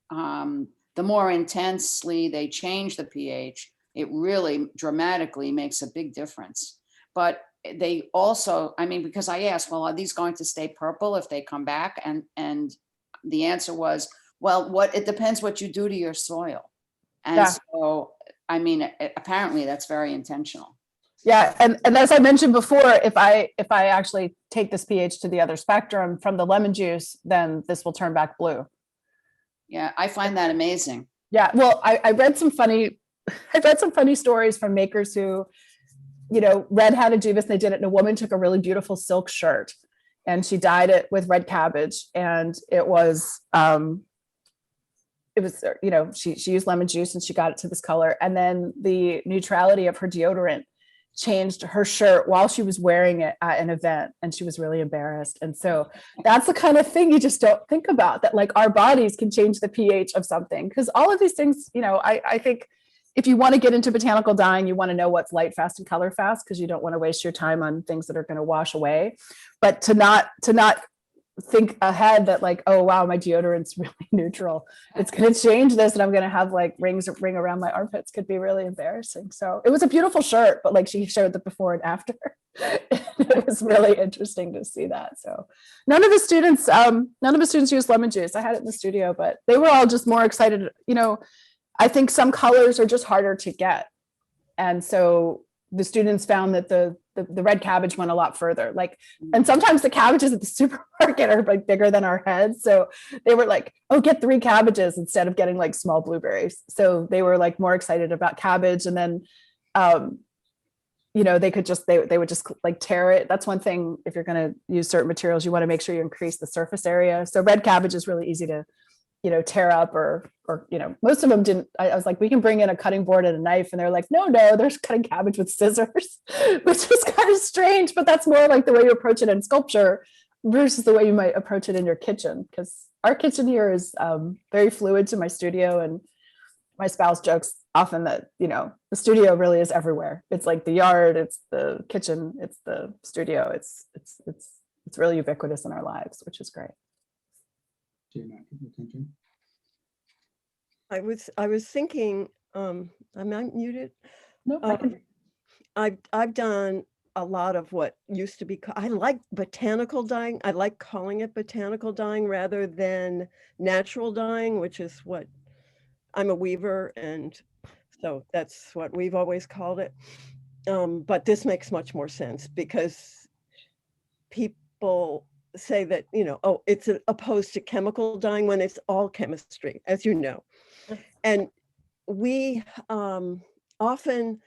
the more intensely they change the pH, it really dramatically makes a big difference. but they also, I mean, because I asked, well, are these going to stay purple if they come back? And the answer was, well, it depends what you do to your soil. And Yeah. so, I mean, apparently that's very intentional. Yeah, and as I mentioned before, if I actually take this pH to the other spectrum from the lemon juice, then this will turn back blue. Yeah, I find that amazing. Yeah, well, I read some funny stories from makers who, read how to do this. They did it, and a woman took a really beautiful silk shirt, and she dyed it with red cabbage, and it was she used lemon juice and she got it to this color, and then the neutrality of her deodorant changed her shirt while she was wearing it at an event, and she was really embarrassed. And so that's the kind of thing you just don't think about, that like our bodies can change the pH of something, because all of these things, I think if you want to get into botanical dyeing, you want to know what's light fast and color fast, because you don't want to waste your time on things that are going to wash away. But to not think ahead that like, oh wow, my deodorant's really neutral, it's going to change this and I'm going to have like ring around my armpits, could be really embarrassing. So it was a beautiful shirt, but like she showed the before and after. It was really interesting to see that. So none of the students used lemon juice. I had it in the studio, but they were all just more excited. I think some colors are just harder to get, and so the students found that the red cabbage went a lot further. Like, and sometimes the cabbages at the supermarket are like bigger than our heads. So they were like, oh, get 3 cabbages instead of getting like small blueberries. So they were like more excited about cabbage. And then, they would just like tear it. That's one thing. If you're going to use certain materials, you want to make sure you increase the surface area. So red cabbage is really easy to, tear up or most of them didn't. I was like, we can bring in a cutting board and a knife, and they're like, no, they're cutting cabbage with scissors, which is kind of strange, but that's more like the way you approach it in sculpture versus the way you might approach it in your kitchen. Because our kitchen here is very fluid to my studio, and my spouse jokes often that, the studio really is everywhere. It's like the yard, it's the kitchen, it's the studio. It's really ubiquitous in our lives, which is great. You're not paying attention. I was thinking, am I muted? No, I can. I've done a lot of what used to be, I like botanical dyeing. I like calling it botanical dyeing rather than natural dyeing, which is what, I'm a weaver, and so that's what we've always called it. But this makes much more sense, because people say that, oh, it's opposed to chemical dyeing, when it's all chemistry, as you know. And we often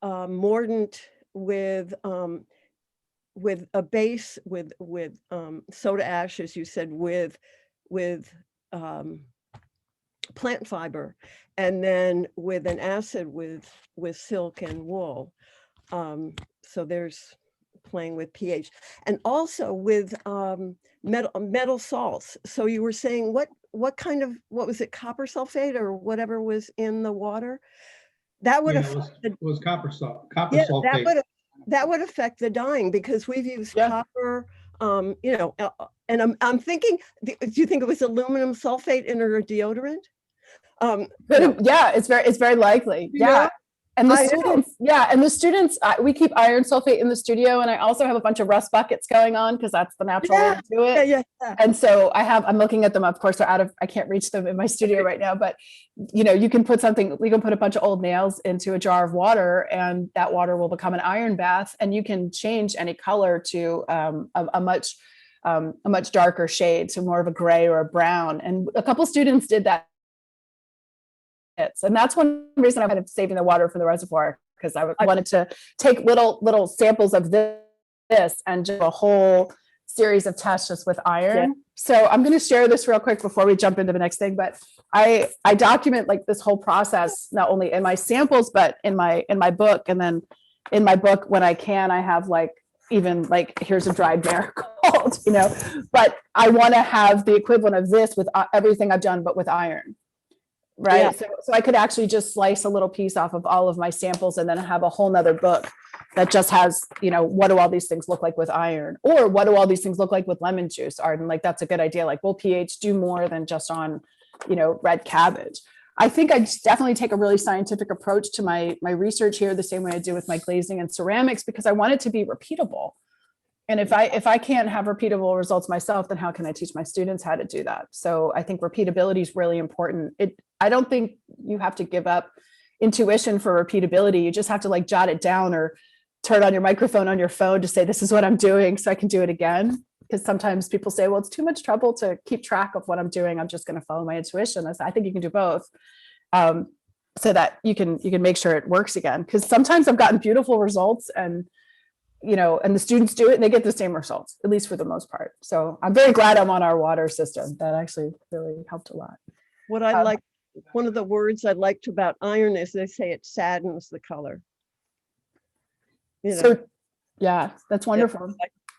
mordant with a base with soda ash, as you said, with plant fiber, and then with an acid with silk and wool. So there's playing with pH, and also with metal salts. So you were saying what was it, copper sulfate or whatever was in the water? That would it was copper salt, yeah, sulfate. that would affect the dyeing, because we've used copper, and I'm thinking, do you think it was aluminum sulfate in her deodorant? Yeah, it's very likely. Yeah. And the students, we keep iron sulfate in the studio, and I also have a bunch of rust buckets going on, because that's the natural way to do it. Yeah. And so I'm looking at them. Of course, they're I can't reach them in my studio right now, but we can put a bunch of old nails into a jar of water, and that water will become an iron bath, and you can change any color to a much darker shade, so more of a gray or a brown. And a couple students did that. And that's one reason I'm kind of saving the water for the reservoir, because I wanted to take little samples of this and do a whole series of tests just with iron. Yeah. So I'm going to share this real quick before we jump into the next thing. But I document like this whole process, not only in my samples, but in my book. And then in my book, when I can, I have here's a dried marigold, but I want to have the equivalent of this with everything I've done, but with iron. Right. Yeah. So I could actually just slice a little piece off of all of my samples, and then have a whole nother book that just has, what do all these things look like with iron, or what do all these things look like with lemon juice, Arden? Like, that's a good idea. Like, will pH do more than just on, red cabbage? I think I just definitely take a really scientific approach to my research here, the same way I do with my glazing and ceramics, because I want it to be repeatable. And if I can't have repeatable results myself, then how can I teach my students how to do that? So I think repeatability is really important. I don't think you have to give up intuition for repeatability. You just have to like jot it down or turn on your microphone on your phone to say, this is what I'm doing so I can do it again. Because sometimes people say, well, it's too much trouble to keep track of what I'm doing. I'm just going to follow my intuition. I think you can do both, so that you can make sure it works again. Because sometimes I've gotten beautiful results and the students do it and they get the same results, at least for the most part. So I'm very glad I'm on our water system. That actually really helped a lot. What I like, one of the words I liked about iron is they say it saddens the color. So yeah, that's wonderful.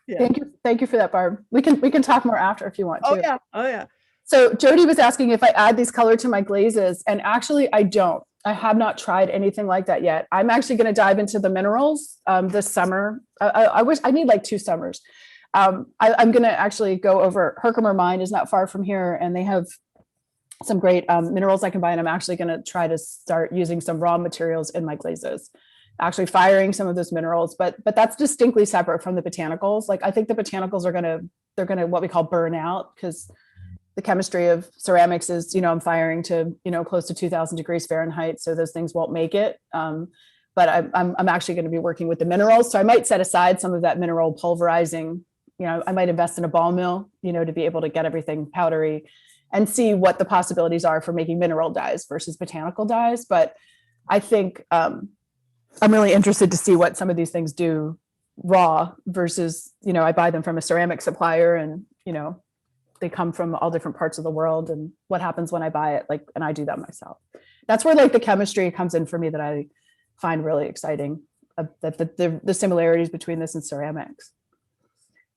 Yeah. Thank you for that, Barb. We can talk more after if you want to. Oh yeah. So Jody was asking if I add these color to my glazes, and actually I don't. I have not tried anything like that yet. I'm actually going to dive into the minerals this summer. I wish I need like 2 summers. I'm going to actually go over Herkimer Mine is not far from here, and they have some great minerals I can buy. And I'm actually going to try to start using some raw materials in my glazes, actually firing some of those minerals. But that's distinctly separate from the botanicals. Like I think the botanicals they're going to what we call burn out, because the chemistry of ceramics is, I'm firing to, close to 2000 degrees Fahrenheit. So those things won't make it. But I'm actually going to be working with the minerals. So I might set aside some of that mineral pulverizing. I might invest in a ball mill, to be able to get everything powdery and see what the possibilities are for making mineral dyes versus botanical dyes. But I think I'm really interested to see what some of these things do raw versus, I buy them from a ceramic supplier and, they come from all different parts of the world, and what happens when I buy it, and I do that myself. That's where the chemistry comes in for me that I find really exciting, the similarities between this and ceramics.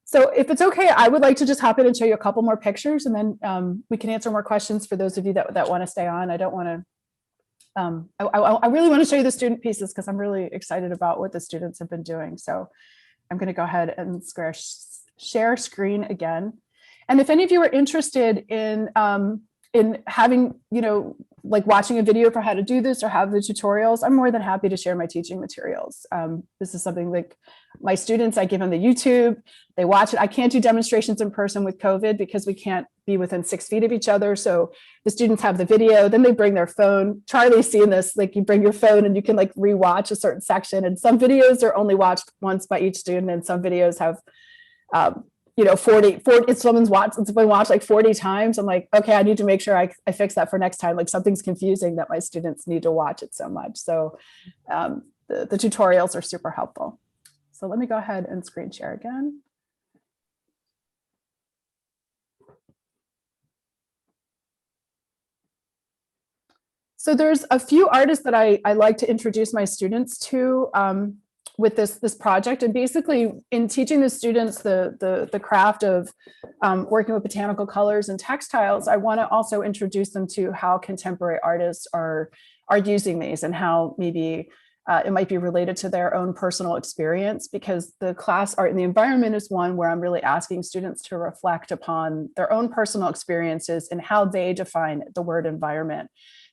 So if it's okay, I would like to just hop in and show you a couple more pictures, and then we can answer more questions for those of you that want to stay on. I don't want to, I really want to show you the student pieces because I'm really excited about what the students have been doing. So I'm going to go ahead and share screen again. And if any of you are interested in having, watching a video for how to do this or have the tutorials, I'm more than happy to share my teaching materials. This is something like my students, I give them the YouTube, they watch it. I can't do demonstrations in person with COVID because we can't be within 6 feet of each other. So the students have the video, then they bring their phone. Charlie's seen this, you bring your phone and you can rewatch a certain section, and some videos are only watched once by each student, and some videos have 40 it's been watched 40 times. I'm like, okay, I need to make sure I fix that for next time. Something's confusing that my students need to watch it so much. So the tutorials are super helpful. So let me go ahead and screen share again. So there's a few artists that I like to introduce my students to with this project. And basically in teaching the students the craft of working with botanical colors and textiles, I want to also introduce them to how contemporary artists are using these, and how maybe it might be related to their own personal experience, because the class Art in the Environment is one where I'm really asking students to reflect upon their own personal experiences and how they define the word environment.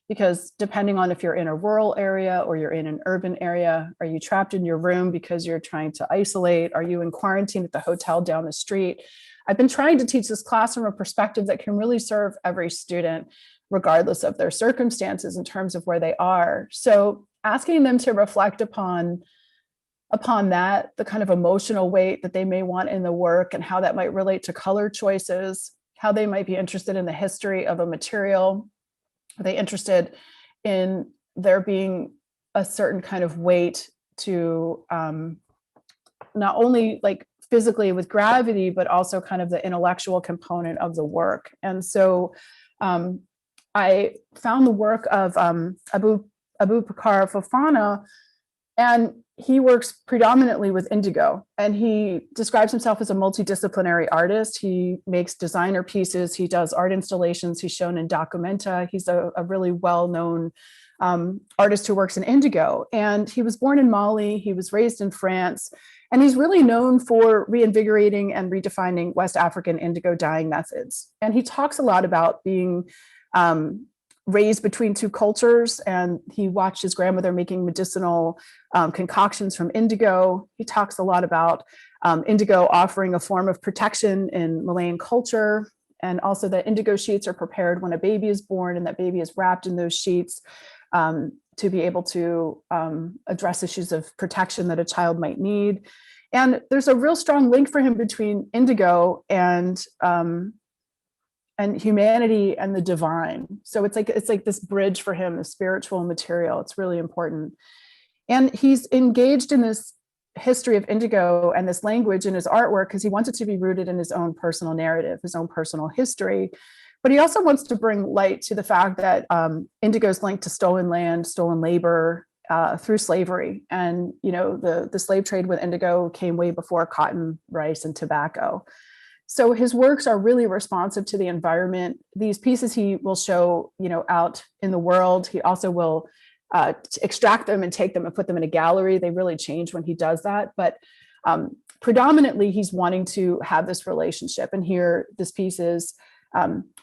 Because depending on if you're in a rural area or you're in an urban area, are you trapped in your room because you're trying to isolate? Are you in quarantine at the hotel down the street? I've been trying to teach this class from a perspective that can really serve every student, regardless of their circumstances in terms of where they are. So asking them to reflect upon that, the kind of emotional weight that they may want in the work, and how that might relate to color choices, how they might be interested in the history of a material. Are they interested in there being a certain kind of weight to not only physically with gravity, but also kind of the intellectual component of the work? And so I found the work of Abu Bakar Fofana, and he works predominantly with indigo, and he describes himself as a multidisciplinary artist. He makes designer pieces, he does art installations, he's shown in Documenta. He's a really well-known artist who works in indigo, and he was born in Mali, he was raised in France, and he's really known for reinvigorating and redefining West African indigo dyeing methods. And he talks a lot about being raised between two cultures, and he watched his grandmother making medicinal concoctions from indigo. He talks a lot about indigo offering a form of protection in Malayan culture, and also that indigo sheets are prepared when a baby is born, and that baby is wrapped in those sheets to be able to address issues of protection that a child might need. And there's a real strong link for him between indigo and humanity and the divine. So it's like this bridge for him, the spiritual and material. It's really important. And he's engaged in this history of indigo and this language in his artwork because he wants it to be rooted in his own personal narrative, his own personal history. But he also wants to bring light to the fact that indigo is linked to stolen land, stolen labor through slavery. And, you know, the slave trade with indigo came way before cotton, rice, and tobacco. So his works are really responsive to the environment. These pieces he will show, you know, out in the world. He also will extract them and take them and put them in a gallery. They really change when he does that. But predominantly, he's wanting to have this relationship. And here, this piece is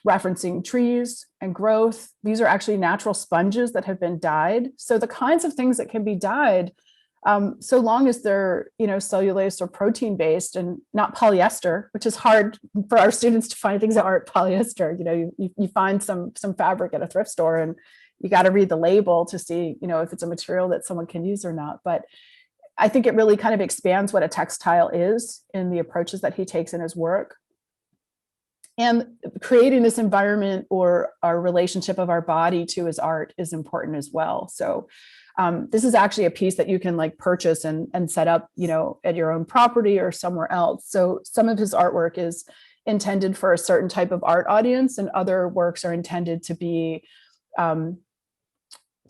referencing trees and growth. These are actually natural sponges that have been dyed. So the kinds of things that can be dyed, so long as they're, you know, cellulose or protein based and not polyester, which is hard for our students to find things that aren't polyester. You know, you find some fabric at a thrift store and you got to read the label to see, you know, if it's a material that someone can use or not. But I think it really kind of expands what a textile is in the approaches that he takes in his work. And creating this environment or our relationship of our body to his art is important as well. So this is actually a piece that you can like purchase and set up, you know, at your own property or somewhere else. So some of his artwork is intended for a certain type of art audience, and other works are intended to be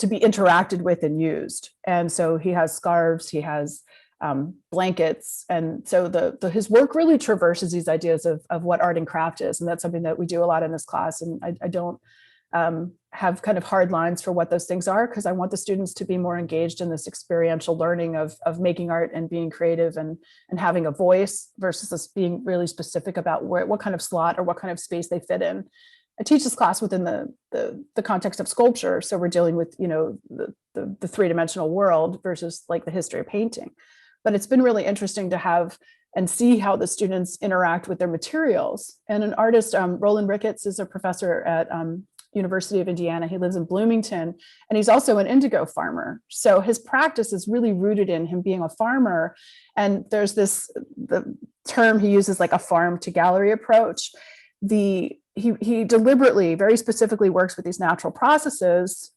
interacted with and used. And so he has scarves, he has blankets. And so his work really traverses these ideas of what art and craft is. And that's something that we do a lot in this class. And I don't have kind of hard lines for what those things are, because I want the students to be more engaged in this experiential learning of making art and being creative and having a voice versus us being really specific about what kind of slot or what kind of space they fit in. I teach this class within the context of sculpture. So we're dealing with, you know, the three-dimensional world versus like the history of painting. But it's been really interesting to have and see how the students interact with their materials. And an artist, Roland Ricketts, is a professor at University of Indiana. He lives in Bloomington, and he's also an indigo farmer. So his practice is really rooted in him being a farmer. And there's the term he uses, like a farm to gallery approach. He deliberately, very specifically works with these natural processes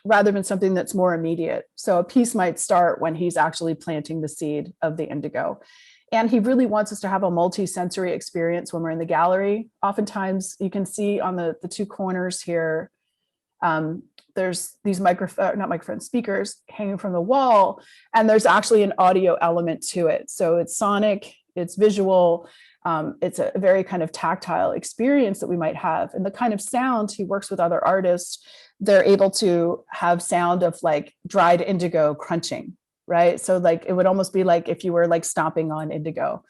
rather than something that's more immediate. So a piece might start when he's actually planting the seed of the indigo. And he really wants us to have a multi-sensory experience when we're in the gallery. Oftentimes you can see on the two corners here, there's these speakers hanging from the wall, and there's actually an audio element to it. So it's sonic, it's visual, it's a very kind of tactile experience that we might have. And the kind of sound, he works with other artists, they're able to have sound of like dried indigo crunching, right? So like, it would almost be like if you were like stomping on indigo.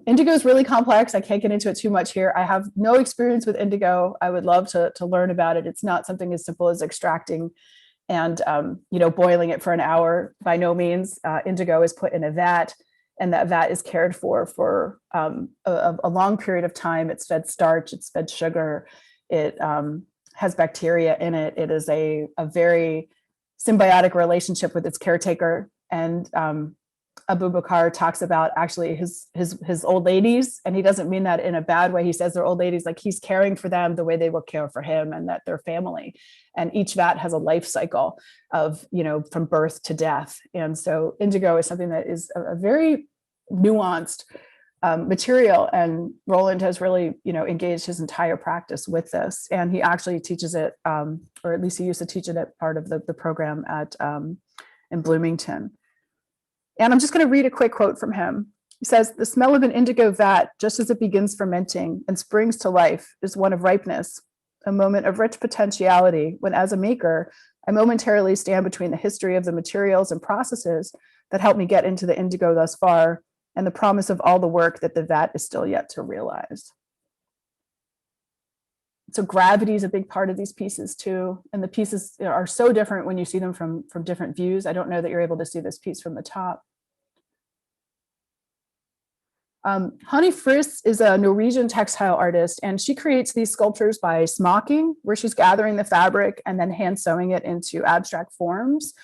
Indigo is really complex. I can't get into it too much here. I have no experience with indigo. I would love to learn about it. It's not something as simple as extracting and, you know, boiling it for an hour. By no means. Indigo is put in a vat, and that vat is cared for a long period of time. It's fed starch, it's fed sugar, it has bacteria in it. It is a very symbiotic relationship with its caretaker. And Abu Bakr talks about actually his old ladies, and he doesn't mean that in a bad way. He says they're old ladies, like he's caring for them the way they will care for him, and that they're family. And each vat has a life cycle of, you know, from birth to death. And so indigo is something that is a very nuanced material. And Roland has really, you know, engaged his entire practice with this. And he actually teaches it, or at least he used to teach it at part of the program at in Bloomington. And I'm just going to read a quick quote from him. He says, "The smell of an indigo vat, just as it begins fermenting and springs to life, is one of ripeness, a moment of rich potentiality when, as a maker, I momentarily stand between the history of the materials and processes that helped me get into the indigo thus far and the promise of all the work that the vat is still yet to realize." So gravity is a big part of these pieces too. And the pieces are so different when you see them from different views. I don't know that you're able to see this piece from the top. Honey Friss is a Norwegian textile artist, and she creates these sculptures by smocking, where she's gathering the fabric and then hand sewing it into abstract forms.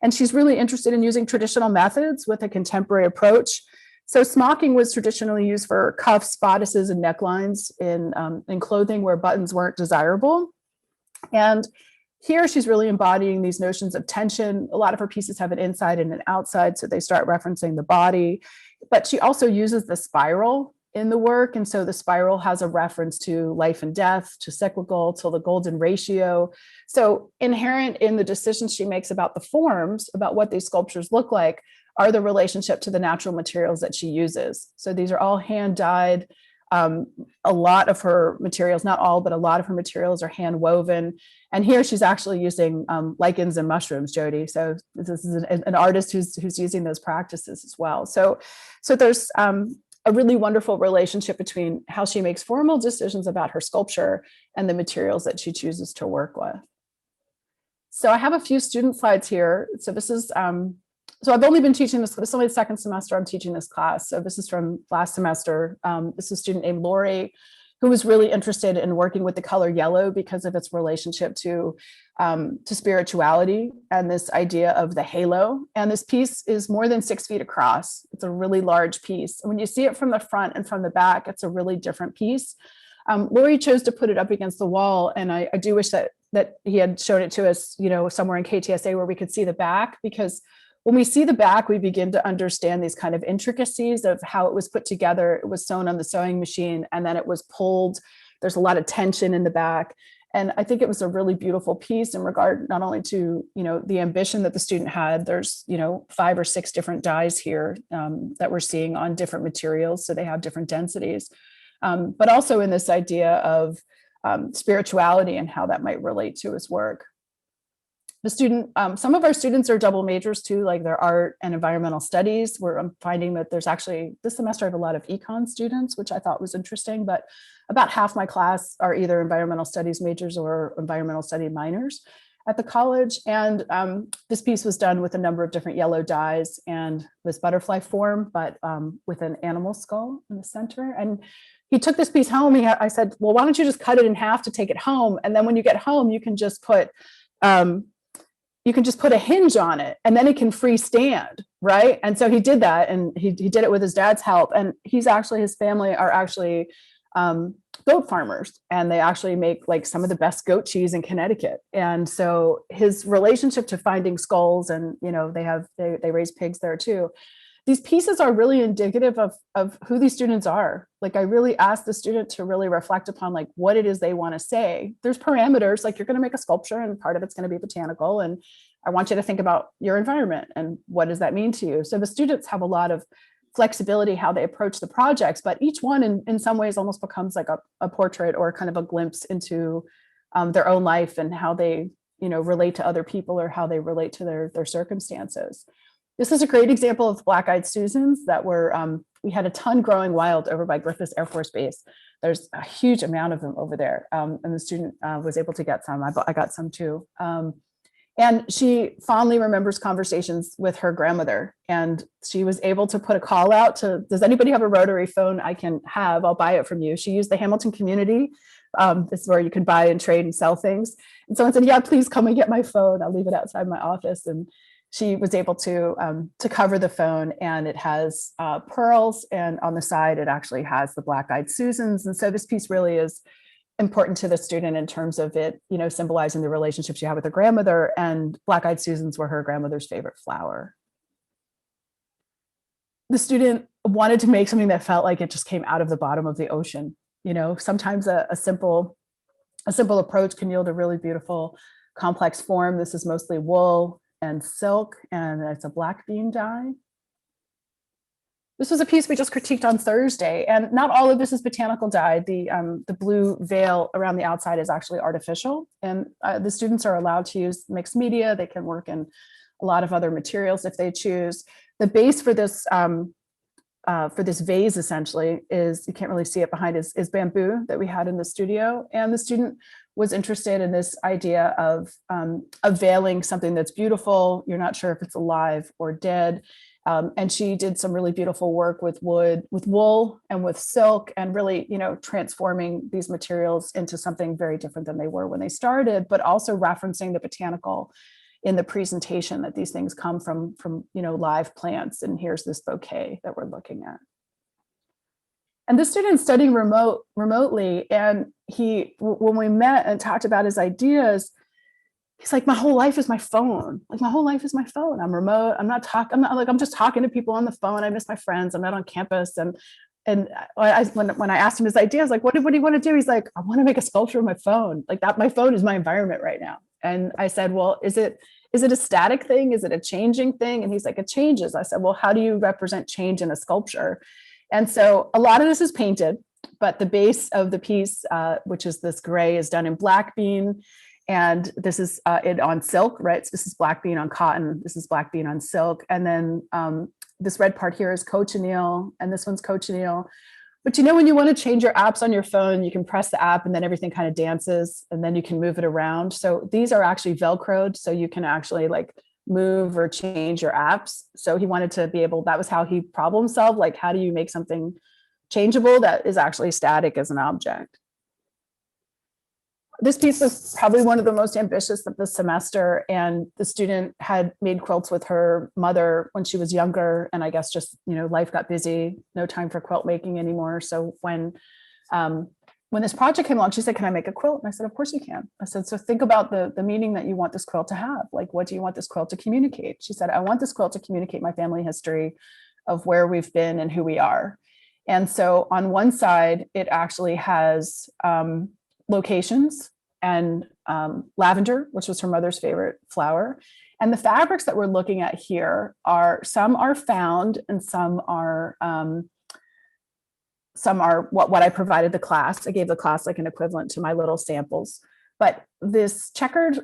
And she's really interested in using traditional methods with a contemporary approach. So smocking was traditionally used for cuffs, bodices, and necklines in clothing where buttons weren't desirable. And here she's really embodying these notions of tension. A lot of her pieces have an inside and an outside, so they start referencing the body. But she also uses the spiral in the work. And so the spiral has a reference to life and death, to cyclical, to the golden ratio. So inherent in the decisions she makes about the forms, about what these sculptures look like, are the relationship to the natural materials that she uses. So these are all hand dyed. A lot of her materials, not all, but a lot of her materials are hand woven. And here she's actually using lichens and mushrooms, Jody. So this is an artist who's using those practices as well. So there's a really wonderful relationship between how she makes formal decisions about her sculpture and the materials that she chooses to work with. So I have a few student slides here. So this is, so I've only been teaching this is only the second semester I'm teaching this class. So this is from last semester. This is a student named Lori, who was really interested in working with the color yellow because of its relationship to spirituality and this idea of the halo. And this piece is more than 6 feet across. It's a really large piece. And when you see it from the front and from the back, it's a really different piece. Lori chose to put it up against the wall. And I do wish that he had shown it to us, somewhere in KTSA where we could see the back, because when we see the back, we begin to understand these kind of intricacies of how it was put together. It was sewn on the sewing machine and then it was pulled. There's a lot of tension in the back. And I think it was a really beautiful piece in regard not only to, the ambition that the student had. There's, 5 or 6 different dyes here that we're seeing on different materials. So they have different densities, but also in this idea of spirituality and how that might relate to his work. The student, some of our students are double majors too, like their art and environmental studies, where I'm finding that there's actually, this semester I have a lot of econ students, which I thought was interesting, but about half my class are either environmental studies majors or environmental study minors at the college. And this piece was done with a number of different yellow dyes and this butterfly form, but with an animal skull in the center. And he took this piece home. I said, well, why don't you just cut it in half to take it home? And then when you get home, you can just put a hinge on it and then it can freestand, right? And so he did that, and he did it with his dad's help. And his family are actually goat farmers, and they actually make like some of the best goat cheese in Connecticut. And so his relationship to finding skulls, and they raise pigs there too. These pieces are really indicative of who these students are. Like, I really asked the student to really reflect upon like what it is they want to say. There's parameters, like you're going to make a sculpture and part of it's going to be botanical. And I want you to think about your environment and what does that mean to you? So the students have a lot of flexibility how they approach the projects, but each one in some ways almost becomes like a portrait or kind of a glimpse into their own life and how they, relate to other people or how they relate to their circumstances. This is a great example of black-eyed Susans that were, we had a ton growing wild over by Griffiths Air Force Base. There's a huge amount of them over there. And the student was able to get some. I got some too. And she fondly remembers conversations with her grandmother. And she was able to put a call out to, does anybody have a rotary phone I can have? I'll buy it from you. She used the Hamilton community. This is where you can buy and trade and sell things. And someone said, yeah, please come and get my phone. I'll leave it outside my office. And she was able to cover the phone, and it has pearls, and on the side it actually has the black-eyed Susans. And so this piece really is important to the student in terms of it, symbolizing the relationship she had with her grandmother, and black-eyed Susans were her grandmother's favorite flower. The student wanted to make something that felt like it just came out of the bottom of the ocean. Sometimes a simple approach can yield a really beautiful, complex form. This is mostly wool and silk, and it's a black bean dye. This was a piece we just critiqued on Thursday, and not all of this is botanical dye. The blue veil around the outside is actually artificial, and the students are allowed to use mixed media. They can work in a lot of other materials if they choose. The base for this for this vase essentially is, you can't really see it behind, is bamboo that we had in the studio. And the student was interested in this idea of veiling something that's beautiful. You're not sure if it's alive or dead. And she did some really beautiful work with wood, with wool and with silk, and really, transforming these materials into something very different than they were when they started, but also referencing the botanical in the presentation, that these things come from live plants. And here's this bouquet that we're looking at. And this student's studying remotely. And when we met and talked about his ideas, he's like, my whole life is my phone. Like, my whole life is my phone. I'm remote. I'm just talking to people on the phone. I miss my friends. I'm not on campus. And when I asked him his idea, I was like, what do you want to do? He's like, I want to make a sculpture of my phone. Like, that, my phone is my environment right now. And I said, well, is it a static thing? Is it a changing thing? And he's like, it changes. I said, well, how do you represent change in a sculpture? And so a lot of this is painted, but the base of the piece, which is this gray, is done in black bean. And this is on silk, right? So this is black bean on cotton. This is black bean on silk. And then this red part here is cochineal, and this one's cochineal. But when you want to change your apps on your phone, you can press the app and then everything kind of dances, and then you can move it around. So these are actually Velcroed, so you can actually like move or change your apps. So he wanted to be able, that was how he problem solved, like, how do you make something changeable that is actually static as an object? This piece was probably one of the most ambitious of the semester, and the student had made quilts with her mother when she was younger, and I guess just life got busy, no time for quilt making anymore. So when this project came along, she said, can I make a quilt? And I said, of course you can. I said, so think about the meaning that you want this quilt to have. Like, what do you want this quilt to communicate? She said, I want this quilt to communicate my family history of where we've been and who we are. And so on one side, it actually has locations and lavender, which was her mother's favorite flower. And the fabrics that we're looking at here some are found, and some are what I provided the class. I gave the class like an equivalent to my little samples. But this checkered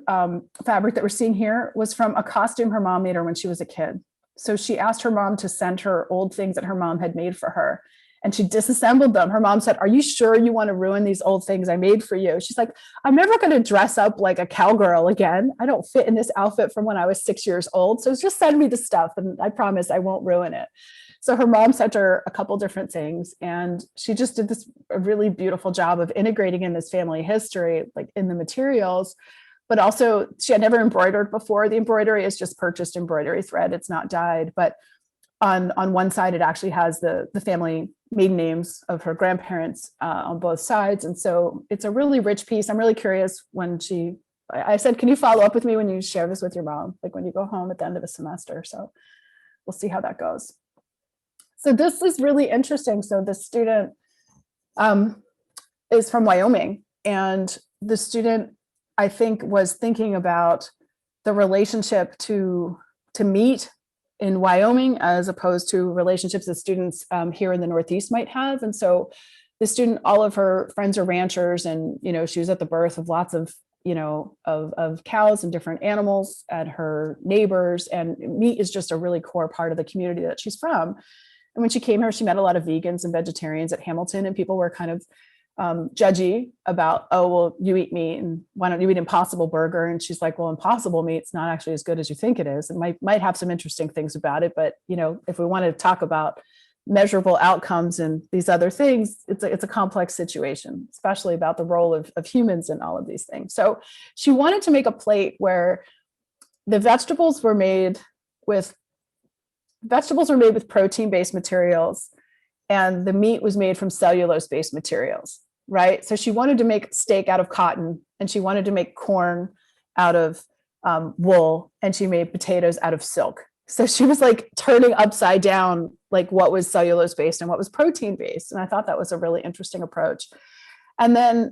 fabric that we're seeing here was from a costume her mom made her when she was a kid. So she asked her mom to send her old things that her mom had made for her, and she disassembled them. Her mom said, are you sure you want to ruin these old things I made for you? She's like, I'm never going to dress up like a cowgirl again. I don't fit in this outfit from when I was 6 years old. So just send me the stuff, and I promise I won't ruin it. So her mom sent her a couple different things, and she just did a really beautiful job of integrating in this family history, like in the materials. But also, she had never embroidered before. The embroidery is just purchased embroidery thread. It's not dyed. But on one side, it actually has the family maiden names of her grandparents on both sides. And so it's a really rich piece. I'm really curious when I said, can you follow up with me when you share this with your mom, like when you go home at the end of the semester? So we'll see how that goes. So this is really interesting. So the student is from Wyoming, and the student, I think, was thinking about the relationship to meat in Wyoming as opposed to relationships that students here in the Northeast might have. And so the student, all of her friends are ranchers, and she was at the birth of lots of of cows and different animals and her neighbors, and meat is just a really core part of the community that she's from. And when she came here, she met a lot of vegans and vegetarians at Hamilton, and people were kind of judgy about, oh, well, you eat meat, and why don't you eat Impossible Burger? And she's like, well, Impossible meat's not actually as good as you think it is. It might have some interesting things about it, but if we want to talk about measurable outcomes and these other things, it's a complex situation, especially about the role of humans in all of these things. So she wanted to make a plate where the vegetables were made with protein-based materials, and the meat was made from cellulose-based materials, right? So she wanted to make steak out of cotton, and she wanted to make corn out of wool, and she made potatoes out of silk. So she was like turning upside down, like what was cellulose-based and what was protein-based. And I thought that was a really interesting approach. And then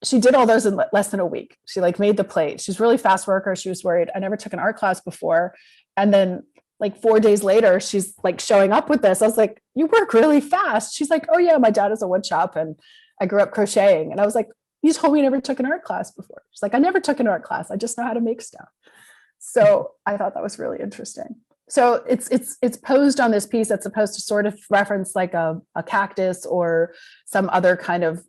she did all those in less than a week. She like made the plate. She's a really fast worker. She was worried. I never took an art class before. And then like 4 days later, she's like showing up with this. I was like, you work really fast. She's like, oh yeah, my dad has a wood shop and I grew up crocheting. And I was like, you told me you never took an art class before. She's like, I never took an art class. I just know how to make stuff. So I thought that was really interesting. So it's posed on this piece that's supposed to sort of reference like a cactus or some other kind of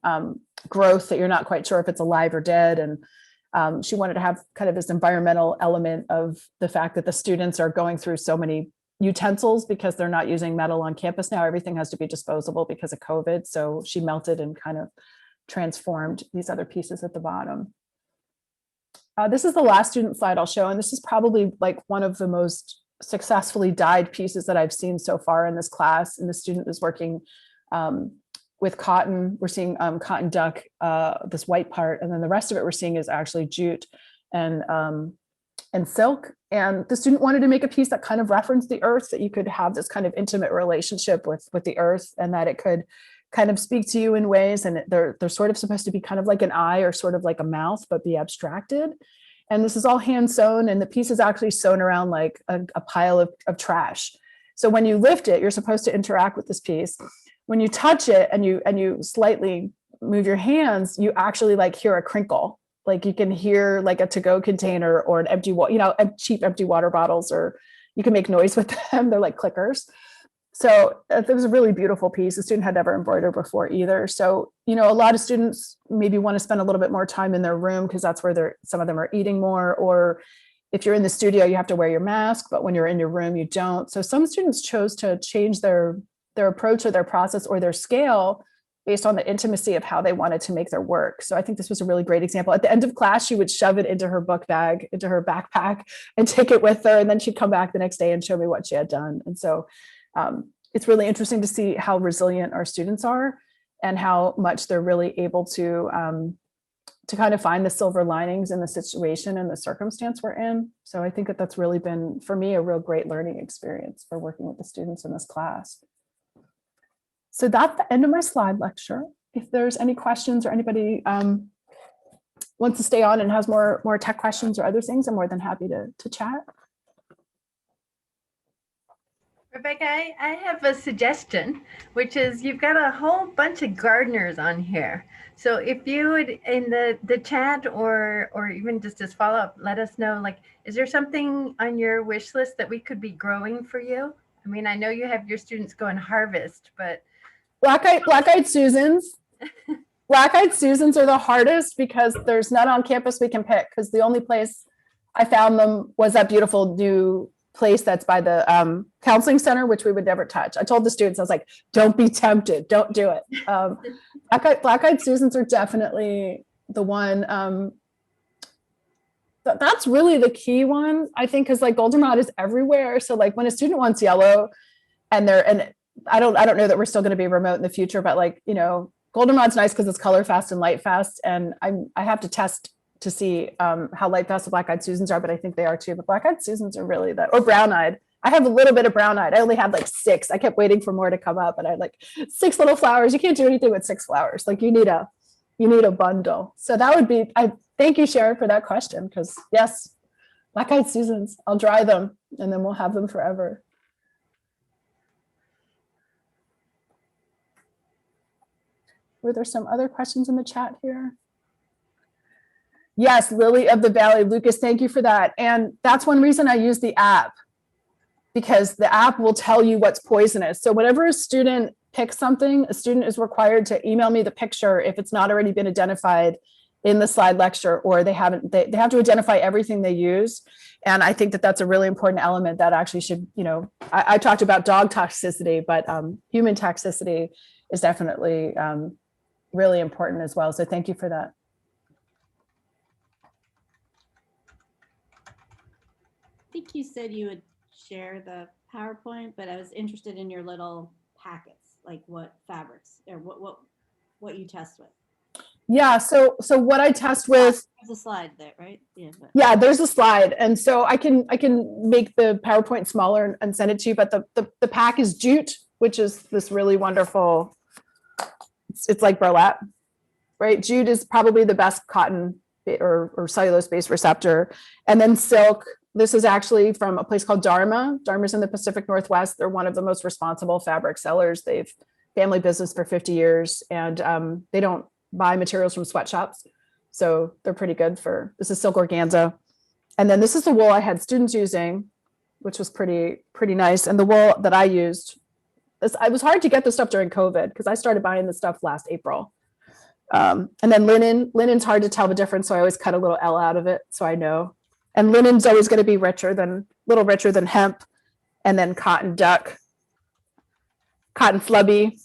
growth that you're not quite sure if it's alive or dead. And she wanted to have kind of this environmental element of the fact that the students are going through so many utensils because they're not using metal on campus now. Everything has to be disposable because of COVID. So she melted and kind of transformed these other pieces at the bottom. This is the last student slide I'll show, and this is probably like one of the most successfully dyed pieces that I've seen so far in this class. And the student is working with cotton. We're seeing cotton duck, this white part, and then the rest of it we're seeing is actually jute and silk. And the student wanted to make a piece that kind of referenced the earth, that you could have this kind of intimate relationship with the earth, and that it could kind of speak to you in ways. And they're sort of supposed to be kind of like an eye or sort of like a mouth, but be abstracted. And this is all hand sewn, and the piece is actually sewn around like a pile of trash. So when you lift it, you're supposed to interact with this piece. When you touch it and you slightly move your hands, you actually like hear a crinkle. Like you can hear like a to-go container or an empty, cheap empty water bottles, or you can make noise with them. They're like clickers. So it was a really beautiful piece. The student had never embroidered before either. So, a lot of students maybe want to spend a little bit more time in their room because that's where some of them are eating more. Or if you're in the studio, you have to wear your mask, but when you're in your room, you don't. So some students chose to change their approach or their process or their scale based on the intimacy of how they wanted to make their work. So I think this was a really great example. At the end of class, she would shove it into her book bag, into her backpack, and take it with her. And then she'd come back the next day and show me what she had done. And so it's really interesting to see how resilient our students are and how much they're really able to kind of find the silver linings in the situation and the circumstance we're in. So I think that that's really been, for me, a real great learning experience for working with the students in this class. So that's the end of my slide lecture. If there's any questions or anybody wants to stay on and has more tech questions or other things, I'm more than happy to chat. Rebecca, I have a suggestion, which is you've got a whole bunch of gardeners on here. So if you would, in the chat or even just as follow-up, let us know, like, is there something on your wish list that we could be growing for you? I mean, I know you have your students go and harvest, but Black-eyed Susans. Black-eyed Susans are the hardest because there's none on campus we can pick, because the only place I found them was that beautiful new place that's by the counseling center, which we would never touch. I told the students, I was like, don't be tempted, don't do it. Black-eyed Susans are definitely the one. That's really the key one, I think, because like goldenrod is everywhere. So like when a student wants yellow and I don't know that we're still going to be remote in the future, but like, goldenrod's nice because it's color fast and light fast. And I have to test to see how light fast the black-eyed Susans are, but I think they are too. But black-eyed Susans are really or brown-eyed. I have a little bit of brown-eyed. I only had like 6. I kept waiting for more to come up, but I had like 6 little flowers. You can't do anything with 6 flowers. Like you need a bundle. So that would be, I thank you, Sharon, for that question, because yes, black-eyed Susans, I'll dry them and then we'll have them forever. Were there some other questions in the chat here? Yes, Lily of the Valley. Lucas, thank you for that. And that's one reason I use the app, because the app will tell you what's poisonous. So whenever a student picks something, a student is required to email me the picture if it's not already been identified in the slide lecture, or they have to identify everything they use. And I think that that's a really important element that actually should, I talked about dog toxicity, but human toxicity is definitely really important as well. So thank you for that. I think you said you would share the PowerPoint, but I was interested in your little packets, like what fabrics or what you test with. Yeah, so what I test with, there's a slide there, right? Yeah, there's a slide, and so I can make the PowerPoint smaller and send it to you. But the pack is jute, which is this really wonderful. It's like burlap, right? Jute is probably the best cotton or cellulose-based receptor, and then silk. This is actually from a place called Dharma. Dharma's in the Pacific Northwest. They're one of the most responsible fabric sellers. They've family business for 50 years, and they don't buy materials from sweatshops. So they're pretty good this is silk organza. And then this is the wool I had students using. which was pretty nice. And the wool that I used, it was hard to get this stuff during COVID because I started buying this stuff last April. And then linen's hard to tell the difference. So I always cut a little L out of it. So I know, and linen's always going to be little richer than hemp. And then cotton duck, cotton flubby.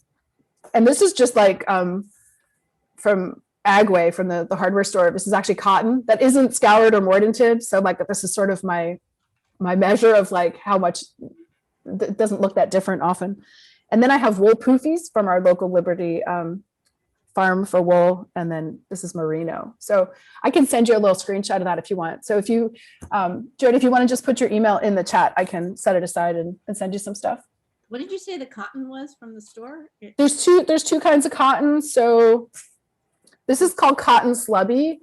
And this is just like from Agway, from the hardware store. This is actually cotton that isn't scoured or mordanted. So like this is sort of my measure of like how much, it doesn't look that different often. And then I have wool poofies from our local Liberty farm for wool. And then this is merino. So I can send you a little screenshot of that if you want. So if you, Jody, if you want to just put your email in the chat, I can set it aside and send you some stuff. What did you say the cotton was from the store? There's two kinds of cotton. So this is called cotton slubby.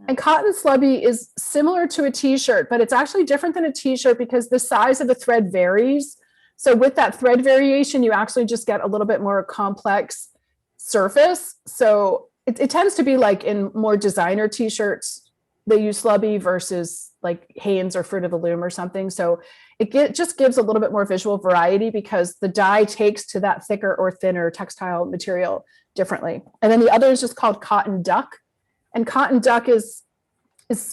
And cotton slubby is similar to a t-shirt, but it's actually different than a t-shirt because the size of the thread varies. So with that thread variation, you actually just get a little bit more complex surface. So it tends to be like in more designer t-shirts, they use slubby versus like Hanes or Fruit of the Loom or something. So it just gives a little bit more visual variety because the dye takes to that thicker or thinner textile material differently. And then the other is just called cotton duck. And cotton duck is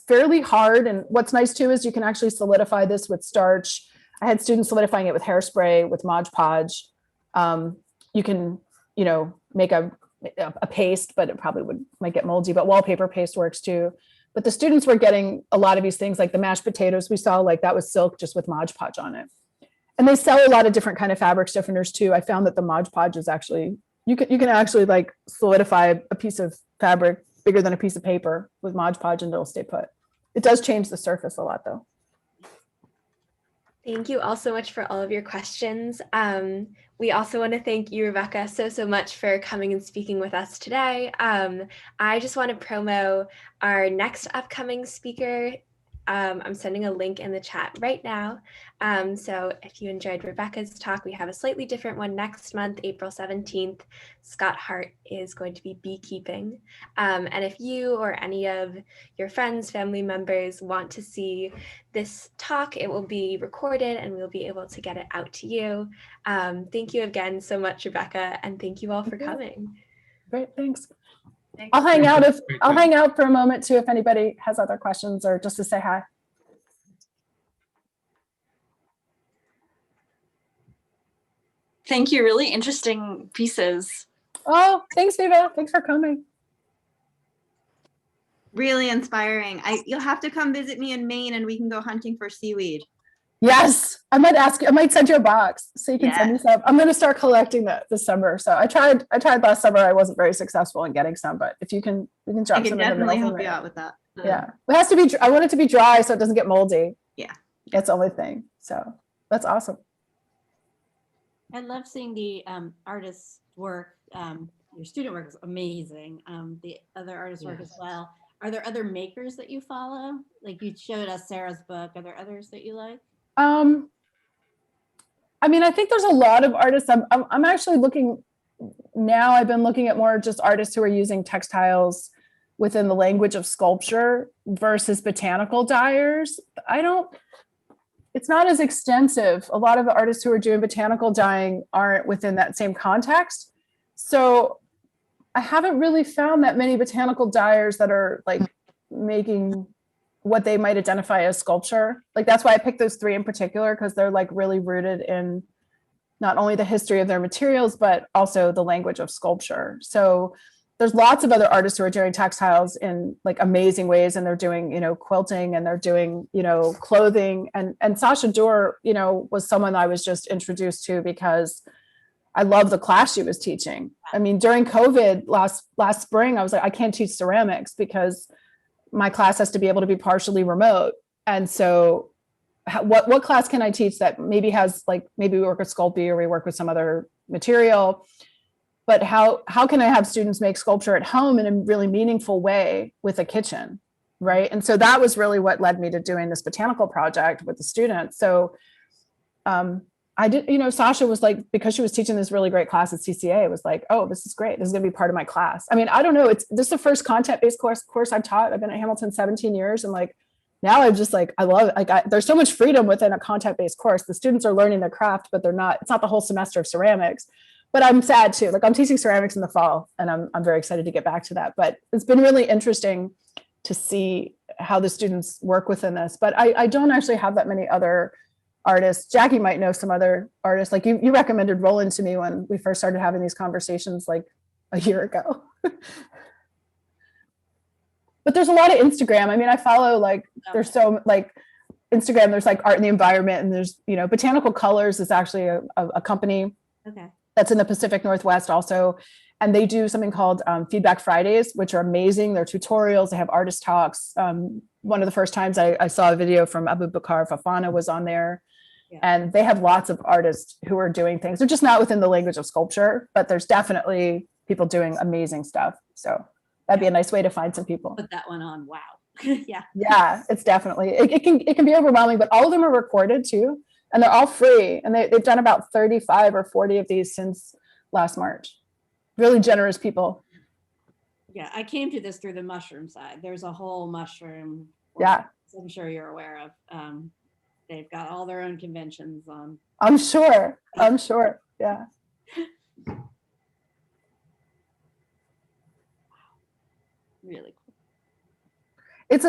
fairly hard. And what's nice too is you can actually solidify this with starch. I had students solidifying it with hairspray, with Mod Podge. You can, make a paste, but it probably might get moldy, but wallpaper paste works too. But the students were getting a lot of these things like the mashed potatoes we saw, like that was silk just with Mod Podge on it. And they sell a lot of different kind of fabric stiffeners too. I found that the Mod Podge is actually, you can actually like solidify a piece of fabric bigger than a piece of paper with Mod Podge and it'll stay put. It does change the surface a lot though. Thank you all so much for all of your questions. We also want to thank you, Rebecca, so much for coming and speaking with us today. I just want to promo our next upcoming speaker. I'm sending a link in the chat right now. So if you enjoyed Rebecca's talk, we have a slightly different one next month, April 17th. Scott Hart is going to be beekeeping. And if you or any of your friends, family members want to see this talk, it will be recorded and we'll be able to get it out to you. Thank you again so much, Rebecca, and thank you all for coming. Great, thanks. I'll hang out for a moment too if anybody has other questions or just to say hi. Thank you. Really interesting pieces. Oh, thanks, Viva. Thanks for coming. Really inspiring. You'll have to come visit me in Maine and we can go hunting for seaweed. Yes, I might send you a box so you can send me some. I'm going to start collecting that this summer. So I tried last summer. I wasn't very successful in getting some, but if you can drop I can some definitely in the help you out with that. Yeah, it has to be. I want it to be dry so it doesn't get moldy. Yeah, that's the only thing. So that's awesome. I love seeing the artist's work. Your student work is amazing. The other artist's work as well. Are there other makers that you follow? Like you showed us Sarah's book. Are there others that you like? I mean, I think there's a lot of artists. I'm actually looking now. I've been looking at more just artists who are using textiles within the language of sculpture versus botanical dyers. It's not as extensive. A lot of the artists who are doing botanical dyeing aren't within that same context. So I haven't really found that many botanical dyers that are like making what they might identify as sculpture. Like that's why I picked those three in particular, because they're like really rooted in not only the history of their materials, but also the language of sculpture. So there's lots of other artists who are doing textiles in like amazing ways. And they're doing, quilting and they're doing, clothing. And Sasha Dorr, was someone I was just introduced to because I love the class she was teaching. I mean, during COVID last spring, I was like, I can't teach ceramics because my class has to be able to be partially remote. And so what class can I teach that maybe has like, maybe we work with Sculpey or we work with some other material, but how can I have students make sculpture at home in a really meaningful way with a kitchen, right? And so that was really what led me to doing this botanical project with the students. So I did, Sasha was like, because she was teaching this really great class at CCA, it was like, oh, this is great. This is going to be part of my class. I mean, I don't know. This is the first content-based course I've taught. I've been at Hamilton 17 years. And like, now I'm just like, I love it. Like there's so much freedom within a content-based course. The students are learning their craft, but it's not the whole semester of ceramics. But I'm sad too. Like I'm teaching ceramics in the fall, and I'm very excited to get back to that. But it's been really interesting to see how the students work within this. But I don't actually have that many other artists. Jackie might know some other artists. Like you recommended Roland to me when we first started having these conversations like a year ago. But there's a lot of Instagram. I mean, I follow like, there's so like Instagram, there's like Art in the Environment, and there's, Botanical Colors is actually a company that's in the Pacific Northwest also. And they do something called Feedback Fridays, which are amazing. They're tutorials, they have artist talks. One of the first times I saw a video from Abu Bakar Fafana was on there. Yeah. And they have lots of artists who are doing things. They're just not within the language of sculpture, but there's definitely people doing amazing stuff. So that'd be a nice way to find some people. Put that one on. Wow. Yeah. Yeah, it's definitely, it can be overwhelming, but all of them are recorded too. And they're all free. And they've done about 35 or 40 of these since last March. Really generous people. Yeah, I came to this through the mushroom side. There's a whole mushroom. Yeah. I'm sure you're aware of. They've got all their own conventions on. I'm sure. Yeah. Really cool. It's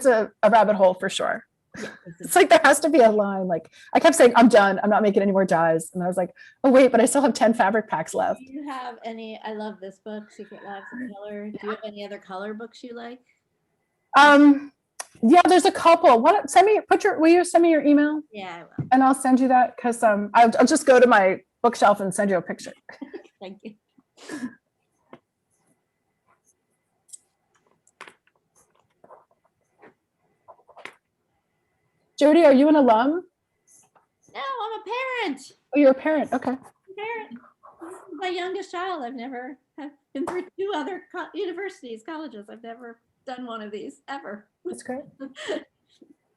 a rabbit hole for sure. Yeah, it's like there has to be a line. Like I kept saying, I'm done. I'm not making any more dyes. And I was like, oh wait, but I still have 10 fabric packs left. Do you have any? I love this book, Secret Lives of Color. Do you have any other color books you like? Yeah, there's a couple. Will you send me your email? Yeah, I will. And I'll send you that because I'll just go to my bookshelf and send you a picture. Thank you. Jody, are you an alum? No, I'm a parent. Oh, you're a parent. Okay. I'm a parent. This is my youngest child. I've been through 2 other universities, colleges. I've never done one of these ever. That's great.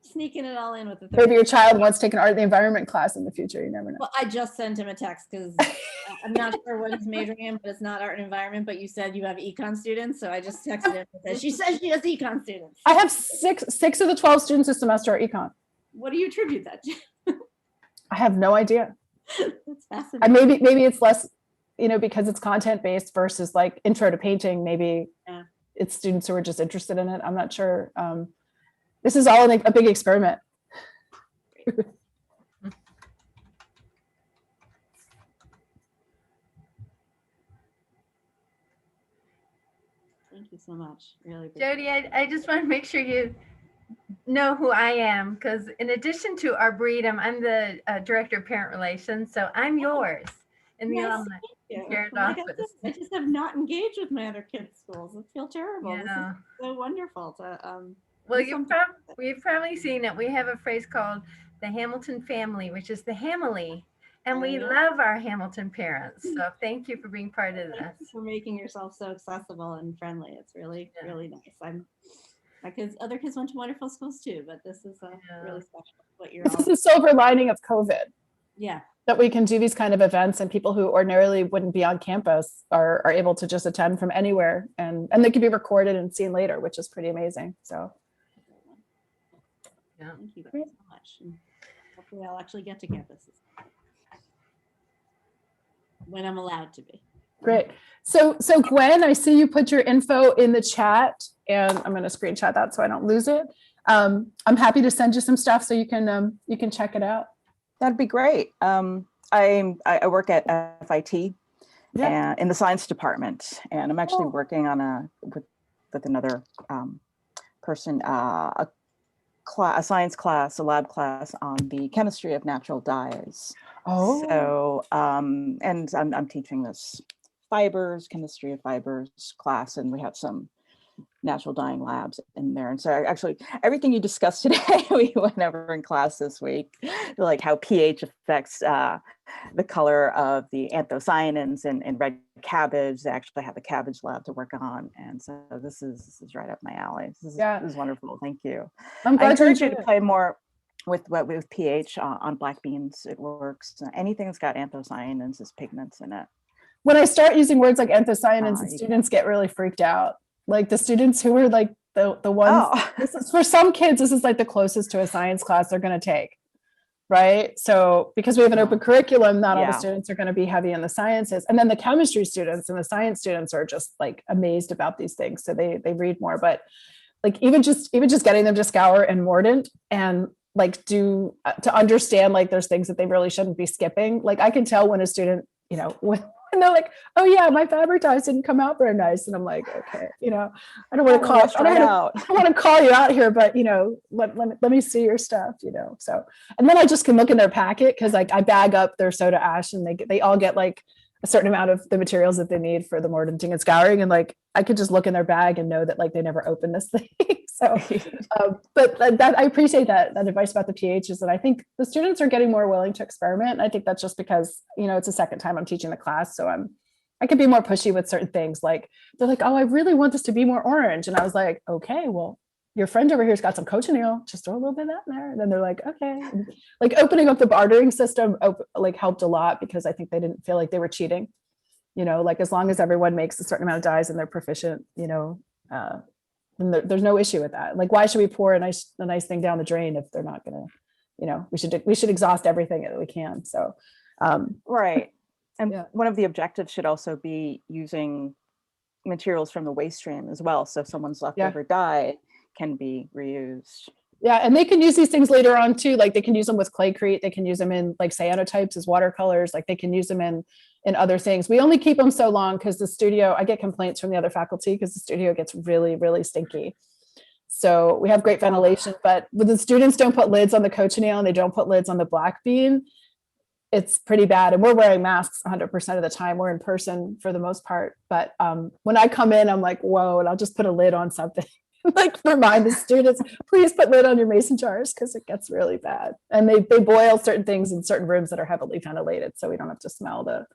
Sneaking it all in with the third. Maybe your child wants to take an art in the environment class in the future. You never know. Well, I just sent him a text because I'm not sure what he's majoring in, but it's not art and environment. But you said you have econ students, so I just texted him and said, she says she has econ students. I have six of the 12 students this semester are econ. What do you attribute that to? I have no idea. That's fascinating. Maybe it's less, because it's content based versus like intro to painting. Maybe it's students who are just interested in it. I'm not sure. This is all a big experiment. Thank you so much. Really. Jody, I just want to make sure you know who I am, because in addition to Arboretum, I'm the director of parent relations. So I'm yours in the alumni shared office. I just have not engaged with my other kids' schools. I feel terrible. Yeah. This is so wonderful to well, we've probably seen it. We have a phrase called the Hamilton family, which is the Hamily. And we love our Hamilton parents. So thank you for being part of this. Thank you for making yourself so accessible and friendly. It's really, really nice. Other kids went to wonderful schools too, but this is really special. This is the silver lining of COVID. Yeah. That we can do these kind of events, and people who ordinarily wouldn't be on campus are able to just attend from anywhere, and they can be recorded and seen later, which is pretty amazing. So thank you very much. And hopefully I'll actually get to campuses when I'm allowed to be. Great. So Gwen, I see you put your info in the chat, and I'm going to screenshot that so I don't lose it. I'm happy to send you some stuff so you can check it out. That'd be great. I work at FIT and in the science department, and I'm actually working on with another person a science class, a lab class on the chemistry of natural dyes. Oh. So and I'm teaching this chemistry of fibers class, and we have some natural dyeing labs in there. And so actually everything you discussed today, we went over in class this week, like how pH affects the color of the anthocyanins in red cabbage. They actually have a cabbage lab to work on. And so this is right up my alley. This is wonderful. Thank you. I'm glad I encourage you to play more with pH on black beans. It works. Anything that's got anthocyanins is pigments in it. When I start using words like anthocyanins, the students get really freaked out. Like the students who were like the ones, Oh. this is for some kids, this is like the closest to a science class they're going to take. Right. So because we have an open curriculum, not all the Yeah. students are going to be heavy in the sciences. And then the chemistry students and the science students are just like amazed about these things. So they read more, but like even just getting them to scour and mordant and like to understand like there's things that they really shouldn't be skipping. Like I can tell when a student, you know, when they're like, oh yeah, my fabric ties didn't come out very nice. And I'm like, okay, you know, I don't want to call, I don't want to call you out here, but you know, let me see your stuff, you know? So, and then I just can look in their packet. Cause like I bag up their soda ash and they all get like a certain amount of the materials that they need for the mordanting and scouring. And like, I could just look in their bag and know that like they never opened this thing. So, but that I appreciate that advice about the pHs. And I think the students are getting more willing to experiment. And I think that's just because, you know, it's the second time I'm teaching the class. So I can be more pushy with certain things. Like they're like, oh, I really want this to be more orange. And I was like, okay, well, your friend over here's got some cochineal, just throw a little bit of that in there. And then they're like, okay. And like opening up the bartering system like helped a lot because I think they didn't feel like they were cheating. You know, like as long as everyone makes a certain amount of dyes and they're proficient, you know, and there's no issue with that. Like, why should we pour a nice thing down the drain if they're not gonna, you know, we should exhaust everything that we can. So, right. And yeah. one of the objectives should also be using materials from the waste stream as well. So if someone's leftover dye can be reused. Yeah, and they can use these things later on too. Like they can use them with claycrete. They can use them in like cyanotypes as watercolors. Like they can use them in other things. We only keep them so long because the studio, I get complaints from the other faculty because the studio gets really, really stinky. So we have great ventilation, but when the students don't put lids on the cochineal and they don't put lids on the black bean, it's pretty bad. And we're wearing masks 100% of the time. We're in person for the most part. But when I come in, I'm like, whoa, and I'll just put a lid on something. Like remind the students, please put lid on your mason jars because it gets really bad. And they boil certain things in certain rooms that are heavily ventilated, so we don't have to smell the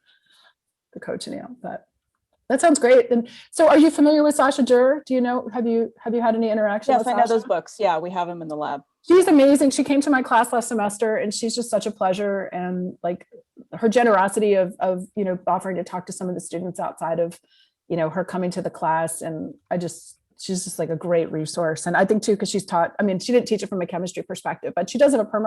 cochineal. But that sounds great. And so, are you familiar with Sasha Jur? Do you know? Have you had any interaction? Yes, with I Sasha? know those books. Yeah, we have them in the lab. She's amazing. She came to my class last semester, and she's just such a pleasure. And like her generosity of you know offering to talk to some of the students outside of you know her coming to the class, and she's just like a great resource. And I think too, because she's taught, I mean, she didn't teach it from a chemistry perspective, but she does have a perma